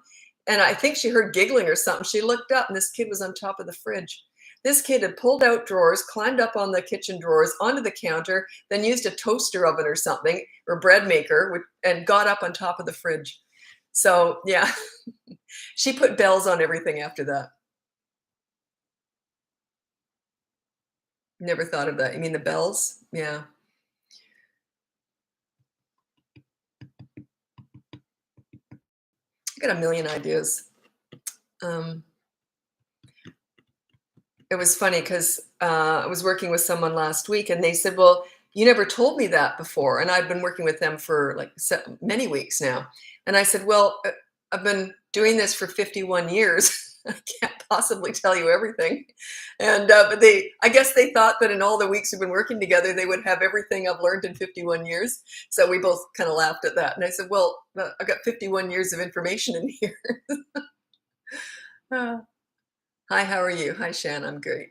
and I think she heard giggling or something. She looked up, and this kid was on top of the fridge. This kid had pulled out drawers, climbed up on the kitchen drawers, onto the counter, then used a toaster oven or something, or bread maker, and got up on top of the fridge. So, yeah, she put bells on everything after that. Never thought of that. You mean the bells? Yeah. I got a million ideas. It was funny because I was working with someone last week and they said, well, you never told me that before. And I've been working with them for like many weeks now. And I said, well, I've been doing this for 51 years. I can't possibly tell you everything. And but I guess they thought that in all the weeks we've been working together, they would have everything I've learned in 51 years. So we both kind of laughed at that. And I said, well, I've got 51 years of information in here. Hi, how are you? Hi, Shan. I'm great.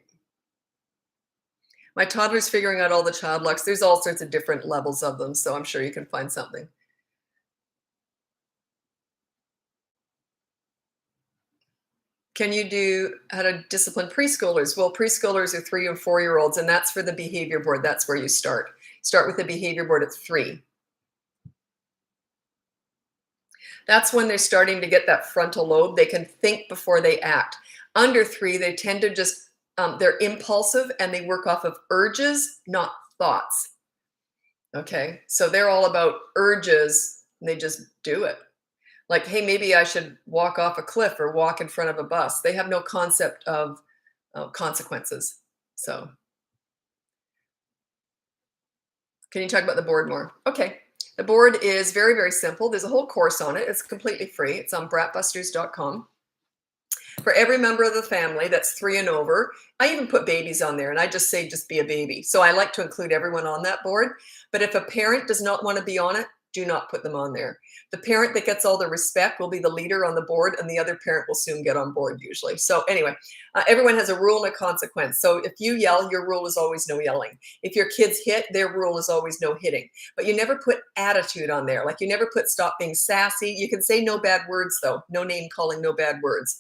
My toddler's figuring out all the child locks. There's all sorts of different levels of them, so I'm sure you can find something. Can you do how to discipline preschoolers? Well, preschoolers are 3 and 4-year-olds, and that's for the behavior board. That's where you start. Start with the behavior board at 3. That's when they're starting to get that frontal lobe. They can think before they act. Under 3, they tend to just, they're impulsive and they work off of urges, not thoughts. Okay, so they're all about urges and they just do it. Like, hey, maybe I should walk off a cliff or walk in front of a bus. They have no concept of consequences. So can you talk about the board more? Okay. The board is very, very simple. There's a whole course on it. It's completely free. It's on bratbusters.com. For every member of the family that's 3 and over, I even put babies on there, and I just say just be a baby. So I like to include everyone on that board. But if a parent does not want to be on it, do not put them on there. The parent that gets all the respect will be the leader on the board, and the other parent will soon get on board usually. So anyway, everyone has a rule and a consequence. So if you yell, your rule is always no yelling. If your kids hit, their rule is always no hitting. But you never put attitude on there. Like you never put stop being sassy. You can say no bad words though. No name calling, no bad words.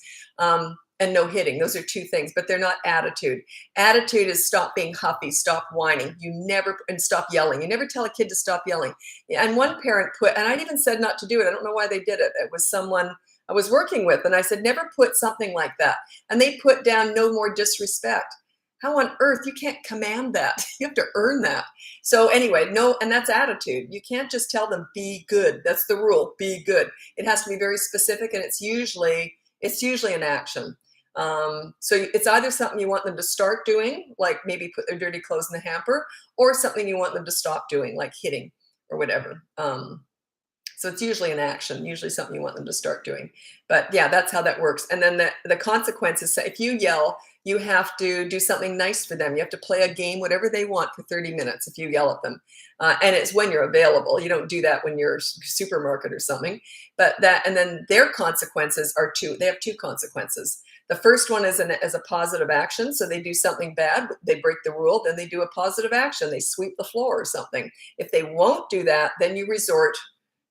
and no hitting. Those are two things, but they're not attitude. Attitude is stop being huffy, stop whining. You never, and stop yelling. You never tell a kid to stop yelling. And one parent put, and I even said not to do it. I don't know why they did it. It was someone I was working with, and I said, never put something like that. And they put down no more disrespect. How on earth? You can't command that. You have to earn that. So anyway, no, and that's attitude. You can't just tell them be good. That's the rule. Be good. It has to be very specific, and it's usually an action. So it's either something you want them to start doing, like maybe put their dirty clothes in the hamper, or something you want them to stop doing, like hitting or whatever. So it's usually an action, usually something you want them to start doing. But yeah, that's how that works. And then the consequences, so if you yell, you have to do something nice for them. You have to play a game, whatever they want, for 30 minutes if you yell at them. And it's when you're available. You don't do that when you're supermarket or something. But that, and then their consequences are they have two consequences. The first one is as a positive action. So they do something bad, they break the rule, then they do a positive action. They sweep the floor or something. If they won't do that, then you resort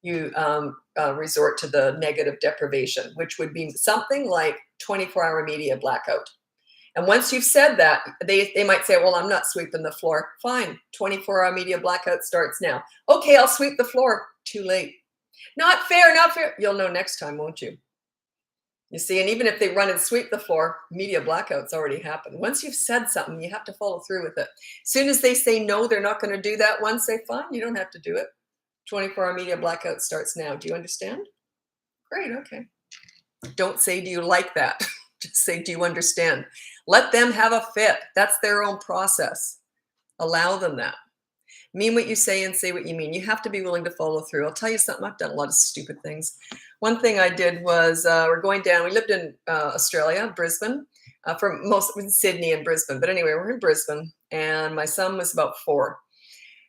to the negative deprivation, which would be something like 24-hour media blackout. And once you've said that, they might say, well, I'm not sweeping the floor. Fine, 24-hour media blackout starts now. Okay, I'll sweep the floor. Too late. Not fair, not fair. You'll know next time, won't you? You see, and even if they run and sweep the floor, media blackout's already happened. Once you've said something, you have to follow through with it. As soon as they say no, they're not going to do that once, say, fine, you don't have to do it. 24-hour media blackout starts now. Do you understand? Great, okay. Don't say, do you like that? Just say, do you understand? Let them have a fit. That's their own process. Allow them that. Mean what you say and say what you mean. You have to be willing to follow through. I'll tell you something. I've done a lot of stupid things. One thing I did was we're going down. We lived in Australia, Brisbane, for most in Sydney and Brisbane. But anyway, we're in Brisbane, and my son was about 4.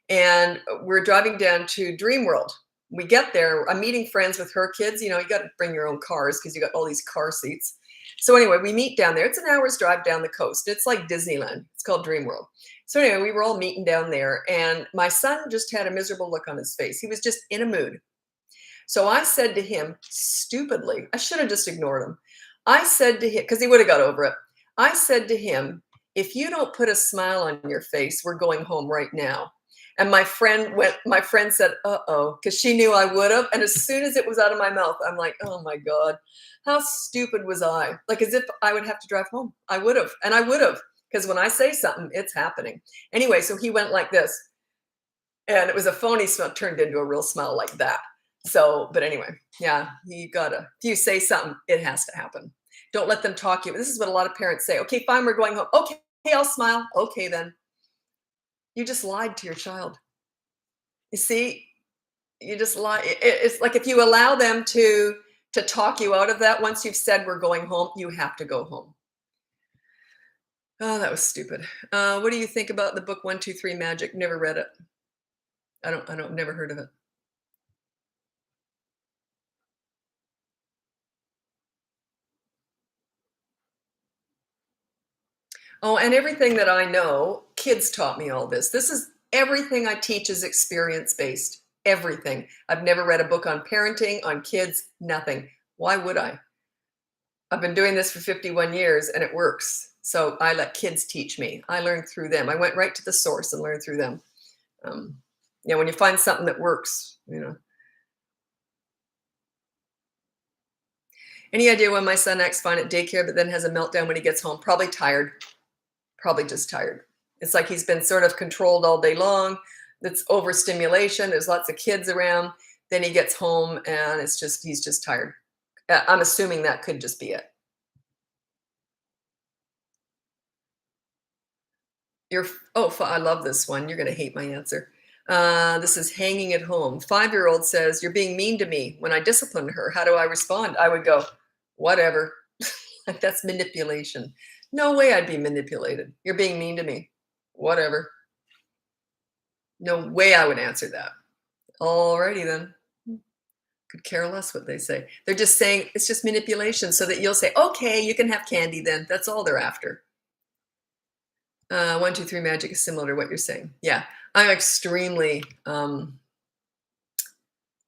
And we're driving down to Dream World. We get there. I'm meeting friends with her kids. You know, you got to bring your own cars because you got all these car seats. So anyway, we meet down there. It's an hour's drive down the coast. It's like Disneyland. It's called Dream World. So anyway, we were all meeting down there, and my son just had a miserable look on his face. He was just in a mood. So I said to him, stupidly, I should have just ignored him. I said to him, because he would have got over it. I said to him, if you don't put a smile on your face, we're going home right now. And my friend said, uh-oh, because she knew I would have. And as soon as it was out of my mouth, I'm like, oh my God, how stupid was I? Like as if I would have to drive home. I would have. And I would have, because when I say something, it's happening. Anyway, so he went like this. And it was a phony smile turned into a real smile like that. So, but anyway, yeah, if you say something, it has to happen. Don't let them talk you. This is what a lot of parents say. Okay, fine, we're going home. Okay, I'll smile. Okay, then. You just lied to your child. You see, you just lie. It's like if you allow them to talk you out of that, once you've said we're going home, you have to go home. Oh, that was stupid. What do you think about the book 1, 2, 3 Magic? Never read it. Never heard of it. Oh, and everything that I know, kids taught me all this. This is everything I teach is experience-based. Everything. I've never read a book on parenting, on kids, nothing. Why would I? I've been doing this for 51 years and it works. So I let kids teach me. I learned through them. I went right to the source and learned through them. When you find something that works, Any idea when my son acts fine at daycare, but then has a meltdown when he gets home? Probably tired. Probably just tired. It's like he's been sort of controlled all day long. That's overstimulation. There's lots of kids around. Then he gets home and he's just tired. I'm assuming that could just be it. I love this one. You're going to hate my answer. This is hanging at home. 5-year-old says, you're being mean to me. When I discipline her, how do I respond? I would go, whatever. That's manipulation. No way I'd be manipulated. You're being mean to me. Whatever. No way I would answer that. Alrighty then. Could care less what they say. They're just saying it's just manipulation so that you'll say, okay, you can have candy then. That's all they're after. 1, 2, 3 Magic is similar to what you're saying. Yeah, I'm extremely, I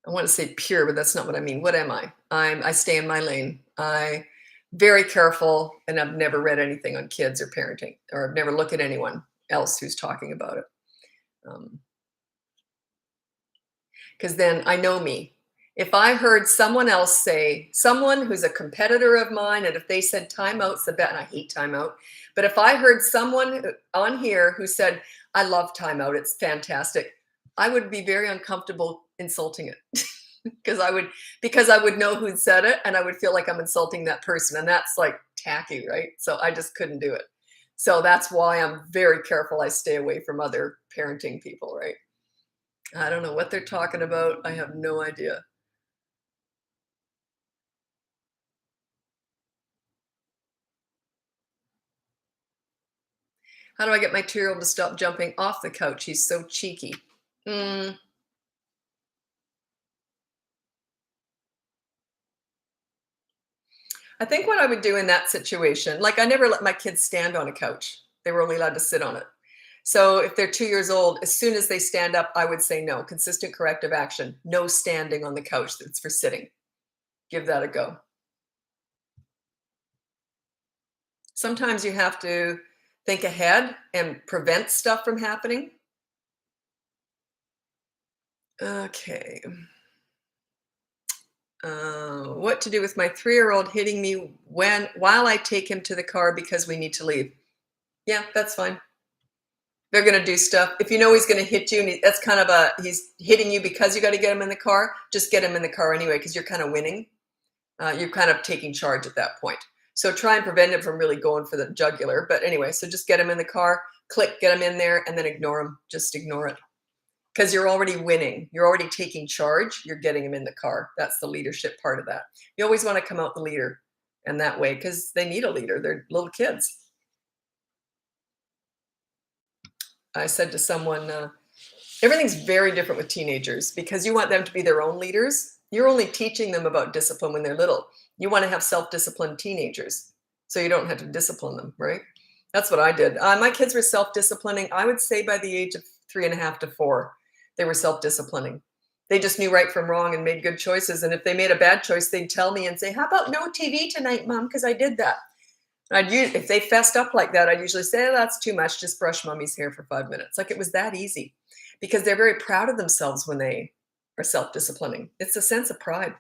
want to say pure, but that's not what I mean. What am I? I stay in my lane. I Very careful, and I've never read anything on kids or parenting, or I've never looked at anyone else who's talking about it. Um, because then I know me. If I heard someone else say, someone who's a competitor of mine, and if they said timeout's the best, and I hate timeout, but if I heard someone on here who said, I love timeout, it's fantastic, I would be very uncomfortable insulting it. Because I would know who'd said it, and I would feel like I'm insulting that person, and that's like tacky, right? So I just couldn't do it. So that's why I'm very careful. I stay away from other parenting people, right? I don't know what they're talking about. I have no idea. How do I get my 2-year-old to stop jumping off the couch? He's so cheeky. Mm, I think what I would do in that situation, like I never let my kids stand on a couch. They were only allowed to sit on it. So if they're 2 years old, as soon as they stand up, I would say no. Consistent corrective action. No standing on the couch. That's for sitting. Give that a go. Sometimes you have to think ahead and prevent stuff from happening. Okay. What to do with my 3-year-old hitting me while I take him to the car because we need to leave? Yeah, that's fine. They're going to do stuff. If you know he's going to hit you, and that's kind of he's hitting you because you got to get him in the car. Just get him in the car anyway, because you're kind of winning. You're kind of taking charge at that point. So try and prevent him from really going for the jugular. But anyway, so just get him in the car, click, get him in there, and then ignore him. Just ignore it. Because you're already winning. You're already taking charge. You're getting him in the car. That's the leadership part of that. You always want to come out the leader and that way, because they need a leader. They're little kids. I said to someone, everything's very different with teenagers because you want them to be their own leaders. You're only teaching them about discipline when they're little. You want to have self-disciplined teenagers so you don't have to discipline them, right? That's what I did. My kids were self-disciplining. I would say by the age of 3.5 to 4, they were self-disciplining. They just knew right from wrong and made good choices. And if they made a bad choice, they'd tell me and say, how about no TV tonight, Mom? Because I did that. If they fessed up like that, I'd usually say, oh, that's too much. Just brush mommy's hair for 5 minutes. Like it was that easy because they're very proud of themselves when they are self-disciplining. It's a sense of pride.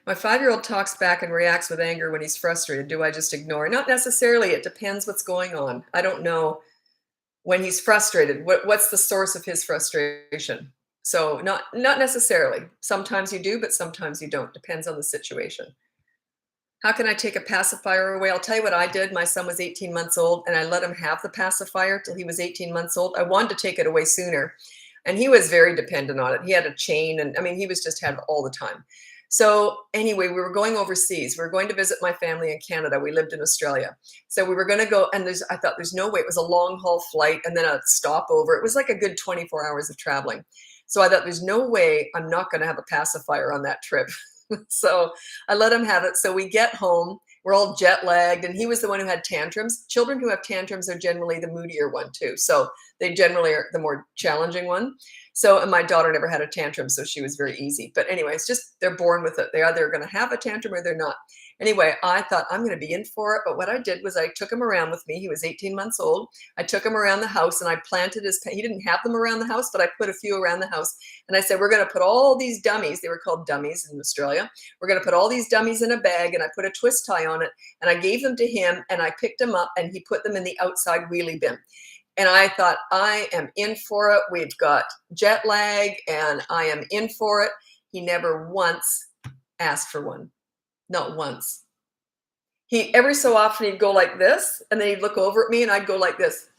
My 5-year-old talks back and reacts with anger when he's frustrated. Do I just ignore? Not necessarily. It depends what's going on. I don't know when he's frustrated. What's the source of his frustration? So not necessarily. Sometimes you do, but sometimes you don't. Depends on the situation. How can I take a pacifier away? I'll tell you what I did. My son was 18 months old, and I let him have the pacifier till he was 18 months old. I wanted to take it away sooner, and he was very dependent on it. He had a chain, and I mean, he was just had it all the time. So anyway, we were going overseas. We were going to visit my family in Canada. We lived in Australia. So we were going to go, and I thought there's no way. It was a long haul flight and then a stopover. It was like a good 24 hours of traveling. So I thought there's no way I'm not going to have a pacifier on that trip. So I let him have it. So we get home, we're all jet lagged, and he was the one who had tantrums. Children who have tantrums are generally the moodier one too. So they generally are the more challenging one. So, and my daughter never had a tantrum, so she was very easy. But anyway, it's just they're born with it. They're either going to have a tantrum or they're not. Anyway, I thought I'm going to be in for it. But what I did was I took him around with me. He was 18 months old. I took him around the house and I planted he didn't have them around the house, but I put a few around the house. And I said, we're going to put all these dummies. They were called dummies in Australia. We're going to put all these dummies in a bag, and I put a twist tie on it. And I gave them to him, and I picked them up, and he put them in the outside wheelie bin. And I thought, I am in for it. We've got jet lag, and I am in for it. He never once asked for one. Not once. He every so often he'd go like this, and then he'd look over at me, and I'd go like this.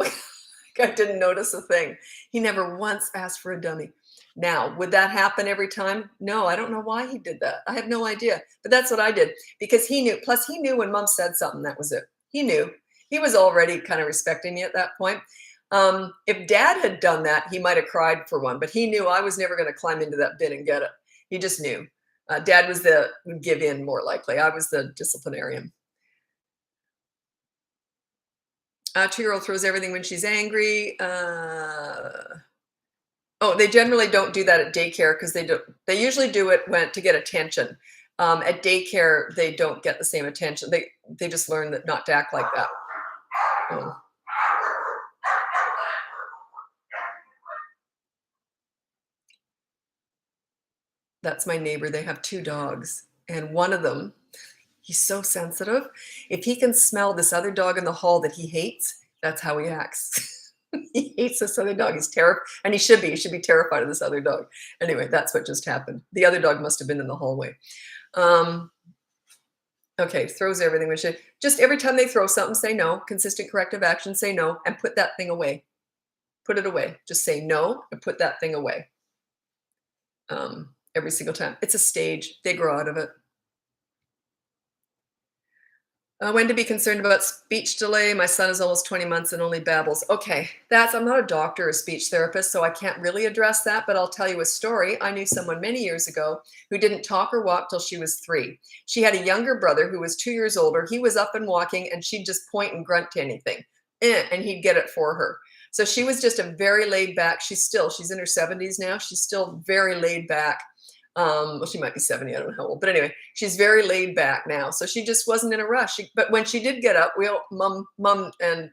I didn't notice a thing. He never once asked for a dummy. Now, would that happen every time? No, I don't know why he did that. I have no idea. But that's what I did because he knew. Plus, he knew when Mom said something, that was it. He knew. He was already kind of respecting me at that point. If Dad had done that, he might have cried for one, but he knew I was never going to climb into that bin and get it. He just knew. Dad was would give in more likely. I was the disciplinarian. 2-year-old throws everything when she's angry. Oh, they generally don't do that at daycare because they usually do it when to get attention. At daycare, they don't get the same attention. They just learn that not to act like that. Oh, that's my neighbor. They have 2 dogs, and one of them, he's so sensitive. If he can smell this other dog in the hall that he hates, that's how he acts. He hates this other dog. He's terrified, and he should be. He should be terrified of this other dog. Anyway, that's what just happened. The other dog must have been in the hallway. Um, okay, throws everything. Which just every time they throw something, say no. Consistent corrective action, say no, and put that thing away. Put it away. Just say no and put that thing away. Every single time. It's a stage. They grow out of it. When to be concerned about speech delay. My son is almost 20 months and only babbles. Okay, I'm not a doctor or speech therapist, so I can't really address that, but I'll tell you a story. I knew someone many years ago who didn't talk or walk till she was 3. She had a younger brother who was 2 years older. He was up and walking, and she'd just point and grunt to anything, and he'd get it for her. So she was just a very laid back. She's in her 70s now. She's still very laid back. Well, she might be 70, I don't know how old, but anyway, she's very laid back now. So she just wasn't in a rush. But when she did get up, mom and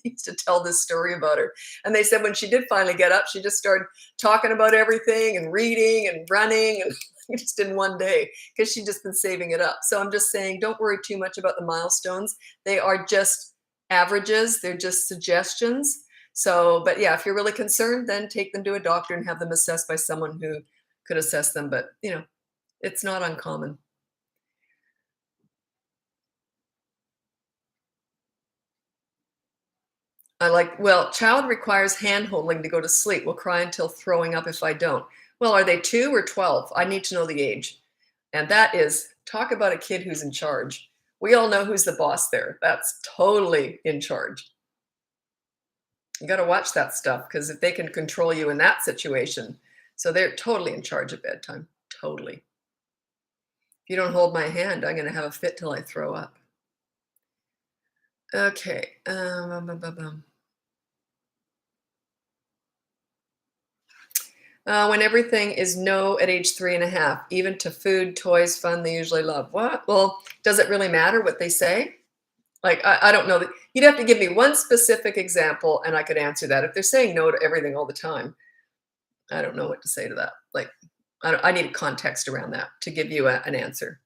used to tell this story about her. And they said when she did finally get up, she just started talking about everything and reading and running and just in one day because she'd just been saving it up. So I'm just saying, don't worry too much about the milestones. They are just averages. They're just suggestions. So, but yeah, if you're really concerned, then take them to a doctor and have them assessed by someone who could assess them, but it's not uncommon. Well, child requires hand holding to go to sleep. Will cry until throwing up if I don't. Well, are they 2 or 12? I need to know the age. And that is, talk about a kid who's in charge. We all know who's the boss there. That's totally in charge. You got to watch that stuff because if they can control you in that situation, so they're totally in charge of bedtime. Totally. If you don't hold my hand, I'm going to have a fit till I throw up. Okay. When everything is no at age 3.5, even to food, toys, fun, they usually love. What? Well, does it really matter what they say? Like, I don't know. You'd have to give me one specific example and I could answer that. If they're saying no to everything all the time, I don't know what to say to that. Like, I need context around that to give you an answer.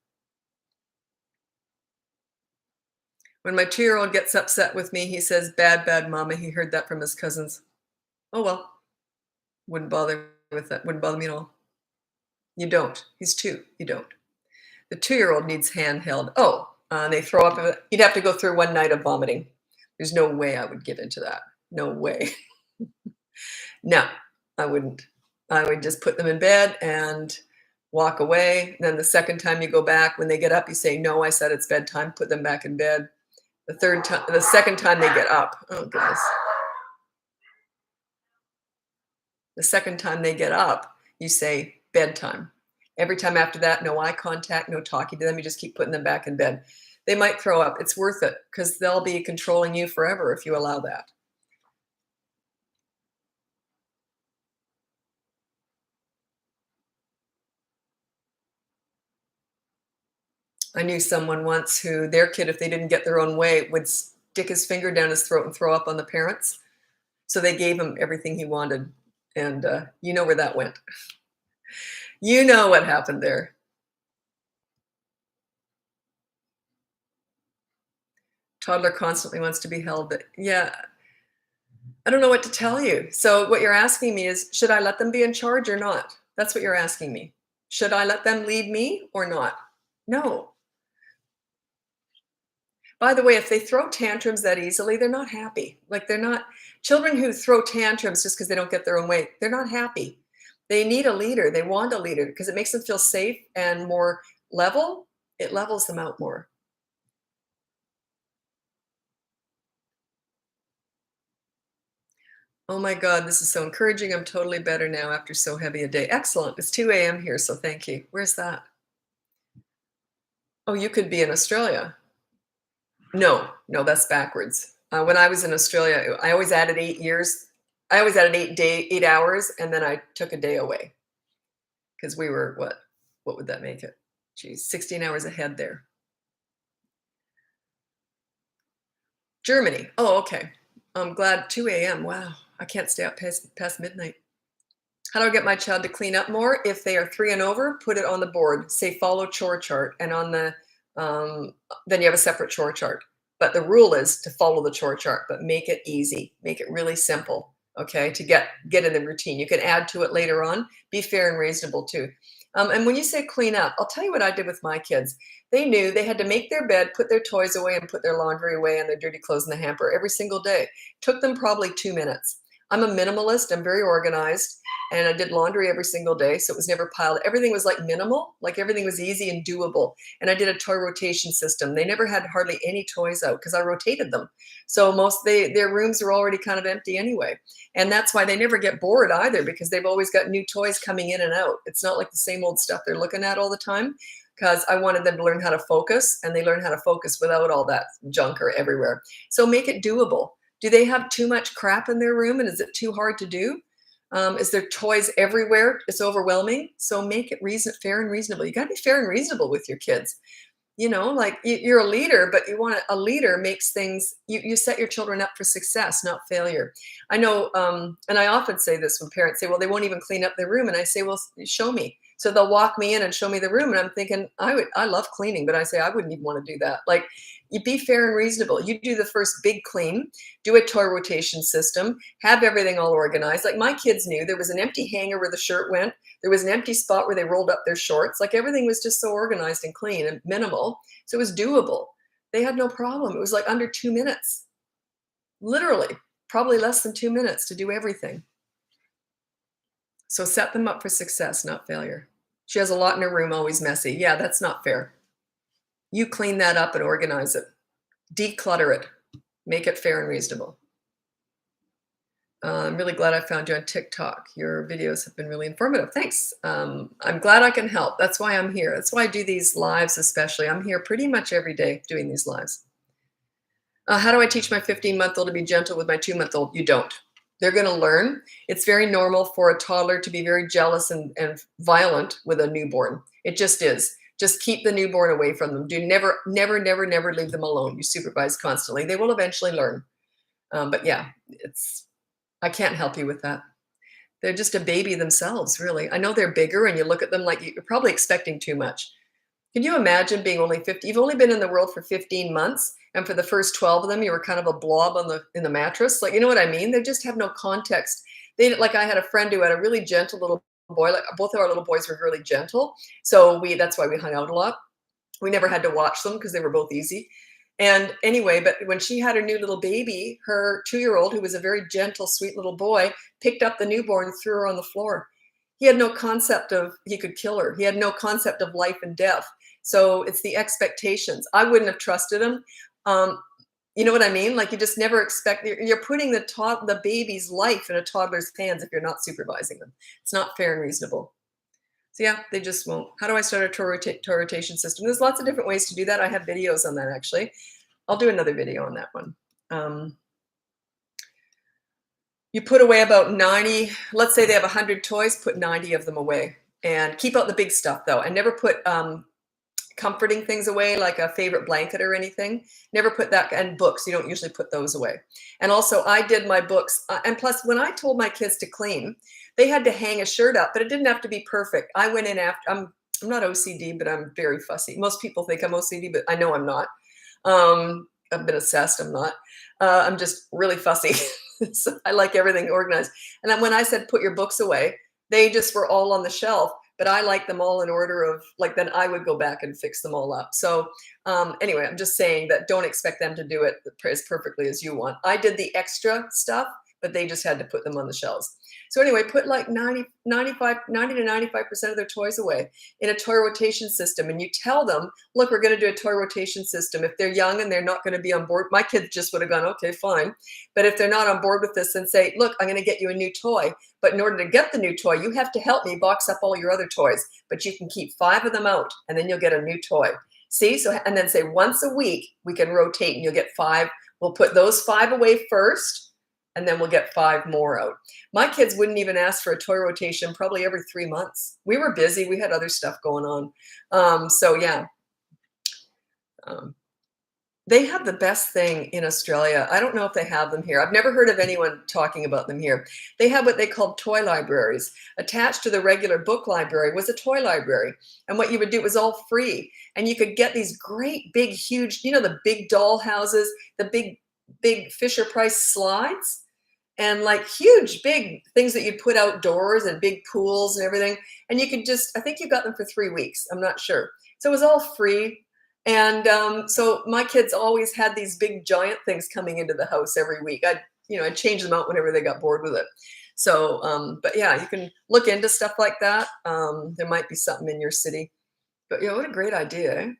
When my 2-year-old gets upset with me, he says, bad, bad mama. He heard that from his cousins. Oh, well, wouldn't bother with that. Wouldn't bother me at all. You don't. He's 2. You don't. The 2-year-old needs handheld. Oh, they throw up. You'd have to go through one night of vomiting. There's no way I would get into that. No way. No, I wouldn't. I would just put them in bed and walk away. Then the second time you go back, when they get up, you say, no, I said it's bedtime. Put them back in bed. The second time they get up, oh goodness. The second time they get up, you say bedtime. Every time after that, no eye contact, no talking to them. You just keep putting them back in bed. They might throw up. It's worth it because they'll be controlling you forever if you allow that. I knew someone once who their kid, if they didn't get their own way, would stick his finger down his throat and throw up on the parents. So they gave him everything he wanted. And you know where that went. You know what happened there. Toddler constantly wants to be held. But yeah, I don't know what to tell you. So what you're asking me is, should I let them be in charge or not? That's what you're asking me. Should I let them lead me or not? No. By the way, if they throw tantrums that easily, they're not happy. Like they're not children who throw tantrums just because they don't get their own way. They're not happy. They need a leader. They want a leader because it makes them feel safe and more level. It levels them out more. Oh my God, this is so encouraging. I'm totally better now after so heavy a day. Excellent. It's 2 a.m. here, so thank you. Where's that? Oh, you could be in Australia. No, no, that's backwards. When I was in Australia, I always added 8 years. I always had an 8 hours, and then I took a day away because we were what would that make it? Geez, 16 hours ahead there. Germany. Oh, okay. I'm glad 2 a.m. Wow. I can't stay up past midnight. How do I get my child to clean up more? If they are 3 and over, put it on the board. Say follow chore chart, and on the then you have a separate chore chart. But the rule is to follow the chore chart, but make it easy, make it really simple. Okay, to get in the routine. You can add to it later on. Be fair and reasonable too. And when you say clean up, I'll tell you what I did with my kids. They knew they had to make their bed, put their toys away, and put their laundry away and their dirty clothes in the hamper every single day. Took them probably 2 minutes. I'm a minimalist. I'm very organized. And I did laundry every single day, so it was never piled. Everything was like minimal, like everything was easy and doable. And I did a toy rotation system. They never had hardly any toys out because I rotated them. So their rooms are already kind of empty anyway. And that's why they never get bored either, because they've always got new toys coming in and out. It's not like the same old stuff they're looking at all the time, because I wanted them to learn how to focus, and they learn how to focus without all that junk or everywhere. So make it doable. Do they have too much crap in their room, and is it too hard to do? Is there toys everywhere? It's overwhelming. So make it fair and reasonable. You got to be fair and reasonable with your kids. Like you're a leader, but a leader makes things, you set your children up for success, not failure. I know, and I often say this when parents say, well, they won't even clean up their room. And I say, well, show me. So they'll walk me in and show me the room. And I'm thinking, I love cleaning, but I say, I wouldn't even want to do that. Like, you be fair and reasonable. You do the first big clean, do a toy rotation system, have everything all organized. Like my kids knew there was an empty hanger where the shirt went. There was an empty spot where they rolled up their shorts. Like everything was just so organized and clean and minimal. So it was doable. They had no problem. It was like under 2 minutes, literally, probably less than 2 minutes to do everything. So set them up for success, not failure. She has a lot in her room, always messy. Yeah, that's not fair. You clean that up and organize it. Declutter it. Make it fair and reasonable. I'm really glad I found you on TikTok. Your videos have been really informative. Thanks. I'm glad I can help. That's why I'm here. That's why I do these lives especially. I'm here pretty much every day doing these lives. How do I teach my 15-month-old to be gentle with my 2-month-old? You don't. They're going to learn. It's very normal for a toddler to be very jealous and violent with a newborn. It just is. Just keep the newborn away from them. Do never leave them alone. You supervise constantly. They will eventually learn. But yeah, I can't help you with that. They're just a baby themselves, really. I know they're bigger, and you look at them like you're probably expecting too much. Can you imagine being only 50? You've only been in the world for 15 months, and for the first 12 of them, you were kind of a blob in the mattress. Like, you know what I mean? They just have no context. Like I had a friend who had a really gentle little boy. Like both of our little boys were really gentle, so that's why we hung out a lot. We never had to watch them because they were both easy. And anyway, but when she had her new little baby, her 2-year-old, who was a very gentle, sweet little boy, picked up the newborn, threw her on the floor. He had no concept of he could kill her. He had no concept of life and death. So it's the expectations. I wouldn't have trusted him. You know what I mean? Like, you just never expect, you're putting the baby's life in a toddler's hands if you're not supervising them. It's not fair and reasonable. So yeah, they just won't. How do I start a toy rotation system? There's lots of different ways to do that. I have videos on that, actually. I'll do another video on that one. You put away about 90, let's say they have 100 toys, put 90 of them away. And keep out the big stuff, though. And never put comforting things away, like a favorite blanket or anything. Never put that, and books, you don't usually put those away. And also, I did my books, and plus, when I told my kids to clean, they had to hang a shirt up, but it didn't have to be perfect. I went in after, I'm not OCD, but I'm very fussy. Most people think I'm OCD, but I know I'm not. I've been assessed, I'm not. I'm just really fussy. So I like everything organized. And then when I said, put your books away, they just were all on the shelf, but I like them all in order of, like, then I would go back and fix them all up. So anyway, I'm just saying that don't expect them to do it as perfectly as you want. I did the extra stuff, but they just had to put them on the shelves. So anyway, put like 90 to 95% of their toys away in a toy rotation system. And you tell them, look, we're going to do a toy rotation system. If they're young and they're not going to be on board, my kids just would have gone, okay, fine. But if they're not on board with this, then say, look, I'm going to get you a new toy. But in order to get the new toy, you have to help me box up all your other toys. But you can keep 5 of them out, and then you'll get a new toy. See? So, and then say once a week, we can rotate and you'll get 5. We'll put those 5 away first. and then we'll get 5 more out. My kids wouldn't even ask for a toy rotation probably every 3 months. We were busy, we had other stuff going on. So yeah, um, they have the best thing in Australia. I don't know if they have them here. I've never heard of anyone talking about them here. They have what they call toy libraries. Attached to the regular book library was a toy library. And what you would do was all free. And you could get these great big, huge, the big doll houses, the big Fisher Price slides, and like huge, big things that you'd put outdoors and big pools and everything. And you could I think you got them for 3 weeks. I'm not sure. So it was all free. And so my kids always had these big giant things coming into the house every week. I'd change them out whenever they got bored with it. So, but yeah, you can look into stuff like that. There might be something in your city. But yeah, what a great idea, eh?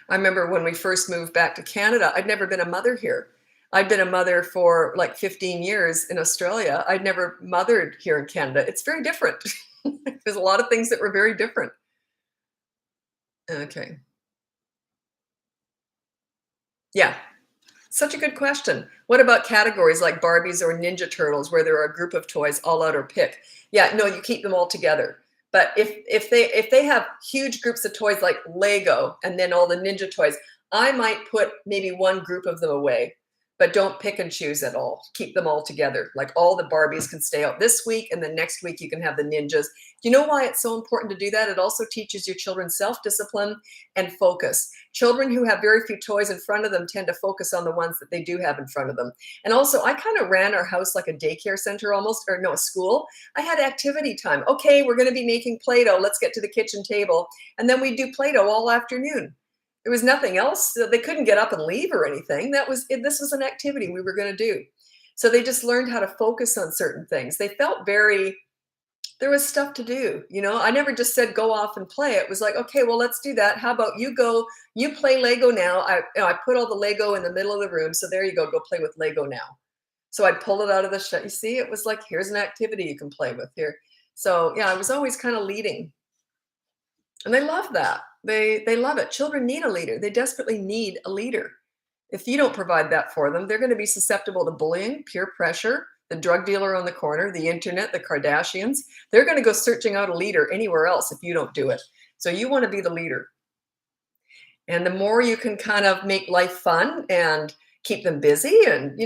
I remember when we first moved back to Canada, I'd never been a mother here. I'd been a mother for like 15 years in Australia. I'd never mothered here in Canada. It's very different. There's a lot of things that were very different. Okay. Yeah. Such a good question. What about categories like Barbies or Ninja Turtles, where there are a group of toys, all out or pick? Yeah, no, you keep them all together. But if they have huge groups of toys like Lego and then all the Ninja toys, I might put maybe one group of them away, but don't pick and choose at all. Keep them all together. Like all the Barbies can stay out this week, and then next week you can have the Ninjas. You know why it's so important to do that? It also teaches your children self-discipline and focus. Children who have very few toys in front of them tend to focus on the ones that they do have in front of them. And also, I kind of ran our house like a daycare center almost, or no, a school. I had activity time. Okay, we're going to be making Play-Doh. Let's get to the kitchen table. And then we do Play-Doh all afternoon. There was nothing else. They couldn't get up and leave or anything. This was an activity we were going to do. So they just learned how to focus on certain things. They felt there was stuff to do. I never just said, go off and play. It was like, okay, well, let's do that. How about you play Lego now. I put all the Lego in the middle of the room. So there you go play with Lego now. So I'd pull it out of the shed. You see, it was like, here's an activity you can play with here. So yeah, I was always kind of leading. And they love that. They love it. Children need a leader. They desperately need a leader. If you don't provide that for them, they're going to be susceptible to bullying, peer pressure, the drug dealer on the corner, the internet, the Kardashians. They're going to go searching out a leader anywhere else if you don't do it. So you want to be the leader. And the more you can kind of make life fun and keep them busy and,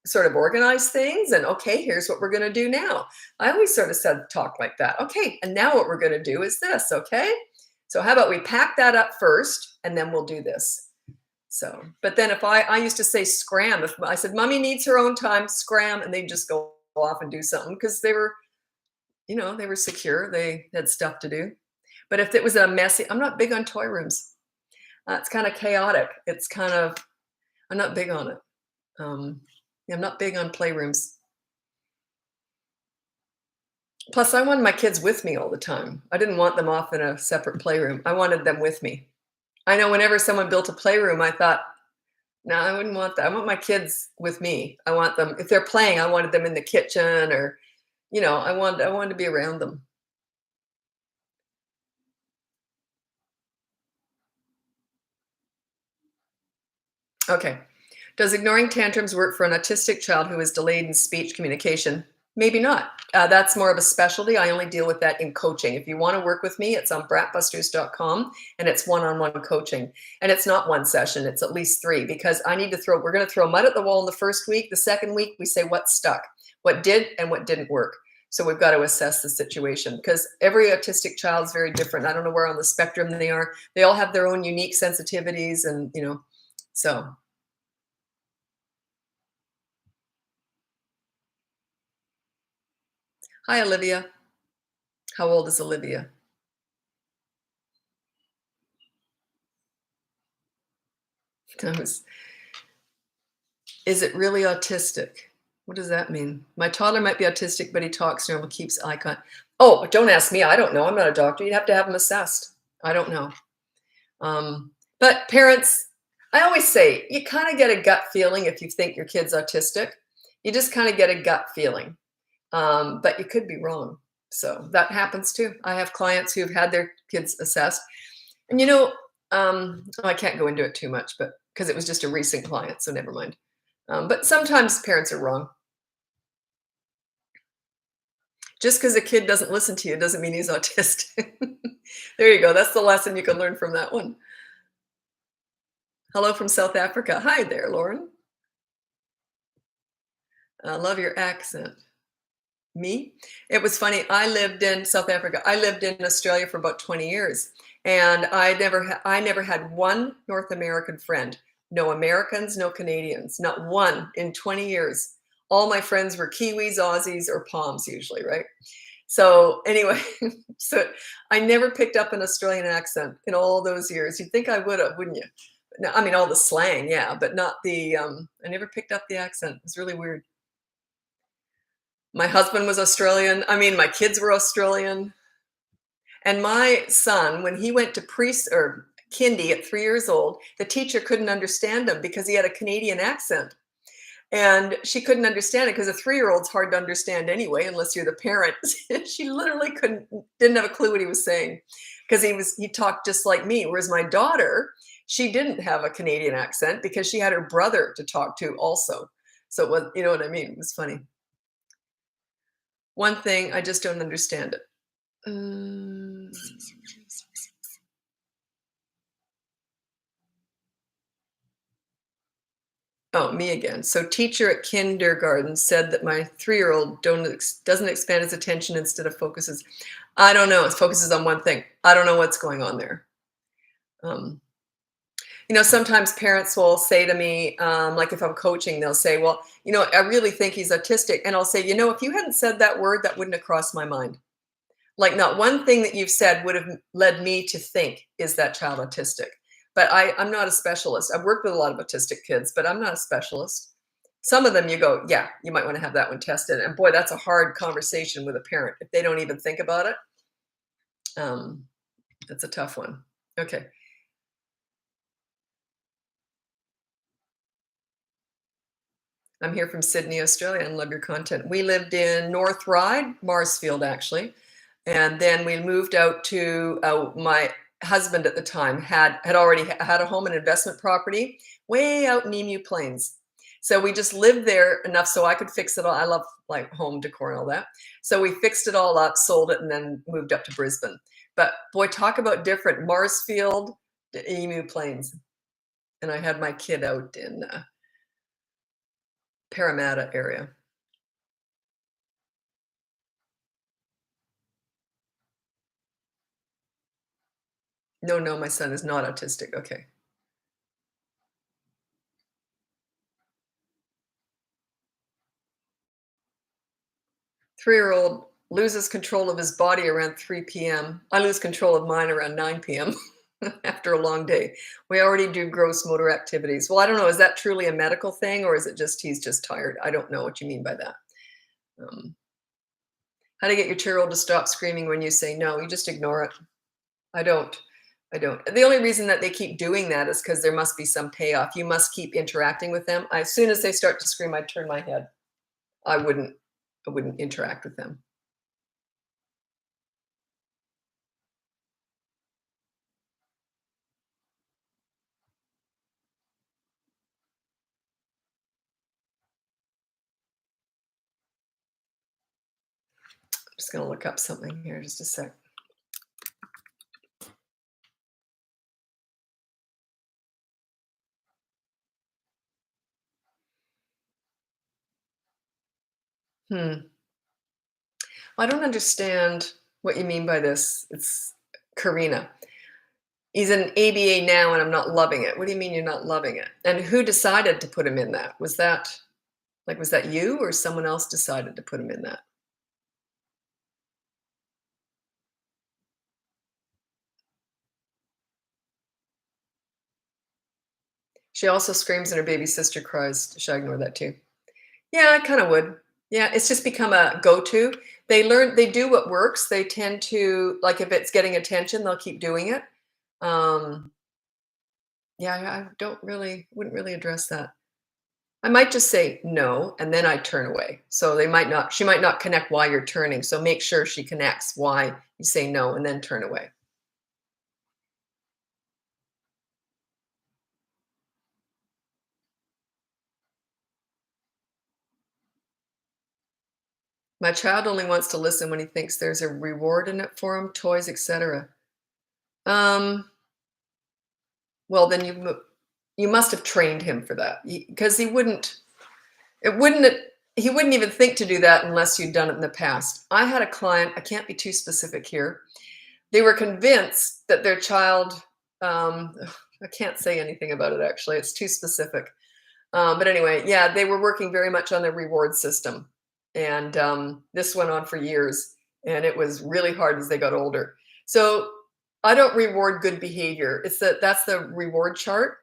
sort of organize things and, okay, here's what we're going to do now. I always sort of talk like that. Okay, and now what we're going to do is this, okay? So how about we pack that up first and then we'll do this. So, but then if I used to say scram, if I said, mommy needs her own time, scram, and they'd just go off and do something because they were secure. They had stuff to do. But if it was a messy, I'm not big on toy rooms. It's kind of chaotic. I'm not big on it. I'm not big on playrooms. Plus, I wanted my kids with me all the time. I didn't want them off in a separate playroom. I wanted them with me. I know whenever someone built a playroom, I thought, no, I wouldn't want that. I want my kids with me. I want them, if they're playing, I wanted them in the kitchen or, I wanted to be around them. Okay. Does ignoring tantrums work for an autistic child who is delayed in speech communication? Maybe not. That's more of a specialty. I only deal with that in coaching. If you want to work with me, it's on bratbusters.com and it's one-on-one coaching. And it's not one session, it's at least 3 because we're going to throw mud at the wall in the first week. The second week, we say what stuck, what did and what didn't work. So we've got to assess the situation because every autistic child is very different. I don't know where on the spectrum they are. They all have their own unique sensitivities and, so. Hi, Olivia. How old is Olivia? Is it really autistic? What does that mean? My toddler might be autistic, but he talks normal, keeps eye contact. Oh, don't ask me. I don't know. I'm not a doctor. You'd have to have him assessed. I don't know. But parents, I always say, you kind of get a gut feeling if you think your kid's autistic. You just kind of get a gut feeling. But you could be wrong. So that happens too. I have clients who've had their kids assessed. And Oh, I can't go into it too much, but because it was just a recent client, so never mind. But sometimes parents are wrong. Just because a kid doesn't listen to you doesn't mean he's autistic. There you go. That's the lesson you can learn from that one. Hello from South Africa. Hi there, Lauren. I love your accent. Me? It was funny. I lived in South Africa. I lived in Australia for about 20 years, and I never had one North American friend. No Americans, no Canadians, not one in 20 years. All my friends were Kiwis, Aussies, or Poms usually, right? So anyway, so I never picked up an Australian accent in all those years. You'd think I would have, wouldn't you? No, I mean, all the slang, yeah, but not the. I never picked up the accent. It was really weird. My husband was Australian. I mean, my kids were Australian. And my son, when he went to pre or kindy at 3 years old, the teacher couldn't understand him because he had a Canadian accent. And she couldn't understand it because a 3-year-old's hard to understand anyway, unless you're the parent. She literally didn't have a clue what he was saying because he talked just like me. Whereas my daughter, she didn't have a Canadian accent because she had her brother to talk to also. So it was, you know what I mean? It was funny. One thing, I just don't understand it. Mm. Oh, me again. So teacher at kindergarten said that my 3-year-old doesn't expand his attention, instead of focuses. I don't know. It focuses on one thing. I don't know what's going on there. Um, sometimes parents will say to me, like if I'm coaching, they'll say, well, I really think he's autistic. And I'll say, if you hadn't said that word, that wouldn't have crossed my mind. Like not one thing that you've said would have led me to think, is that child autistic? But I'm not a specialist. I've worked with a lot of autistic kids, but I'm not a specialist. Some of them you go, yeah, you might want to have that one tested. And boy, that's a hard conversation with a parent if they don't even think about it. That's a tough one. Okay. I'm here from Sydney, Australia, and love your content. We lived in North Ryde, Marsfield, actually. And then we moved out to my husband at the time had already had a home and investment property way out in Emu Plains. So we just lived there enough so I could fix it all. I love like home decor and all that. So we fixed it all up, sold it, and then moved up to Brisbane. But boy, talk about different. Marsfield to Emu Plains. And I had my kid out in Parramatta area. No, no, my son is not autistic. Okay. 3-year-old loses control of his body around 3 p.m. I lose control of mine around 9 p.m. after a long day. We already do gross motor activities. Well, I don't know. Is that truly a medical thing, or is it just he's just tired? I don't know what you mean by that. Um, how to get your 2-year-old to stop screaming when you say no? You just ignore it. I don't. I don't. The only reason that they keep doing that is because there must be some payoff. You must keep interacting with them. As soon as they start to scream, I'd turn my head. I wouldn't. I wouldn't interact with them. I'm just going to look up something here, just a sec. Hmm. I don't understand what you mean by this. It's Karina. He's an ABA now and I'm not loving it. What do you mean you're not loving it? And who decided to put him in that? Was that you or someone else decided to put him in that? She also screams and her baby sister cries. Should I ignore that too? Yeah, I kind of would. Yeah, it's just become a go-to. They do what works. They tend to, like if it's getting attention, they'll keep doing it. Um, yeah, I wouldn't really address that. I might just say no, and then I turn away. So she might not connect why you're turning. So make sure she connects why you say no and then turn away. My child only wants to listen when he thinks there's a reward in it for him, toys, etc. Um, well, then you must have trained him for that, because he wouldn't. It wouldn't. He wouldn't even think to do that unless you'd done it in the past. I had a client. I can't be too specific here. They were convinced that their child. I can't say anything about it. Actually, it's too specific. But anyway, yeah, they were working very much on their reward system. And this went on for years. And it was really hard as they got older. So I don't reward good behavior. That's the reward chart.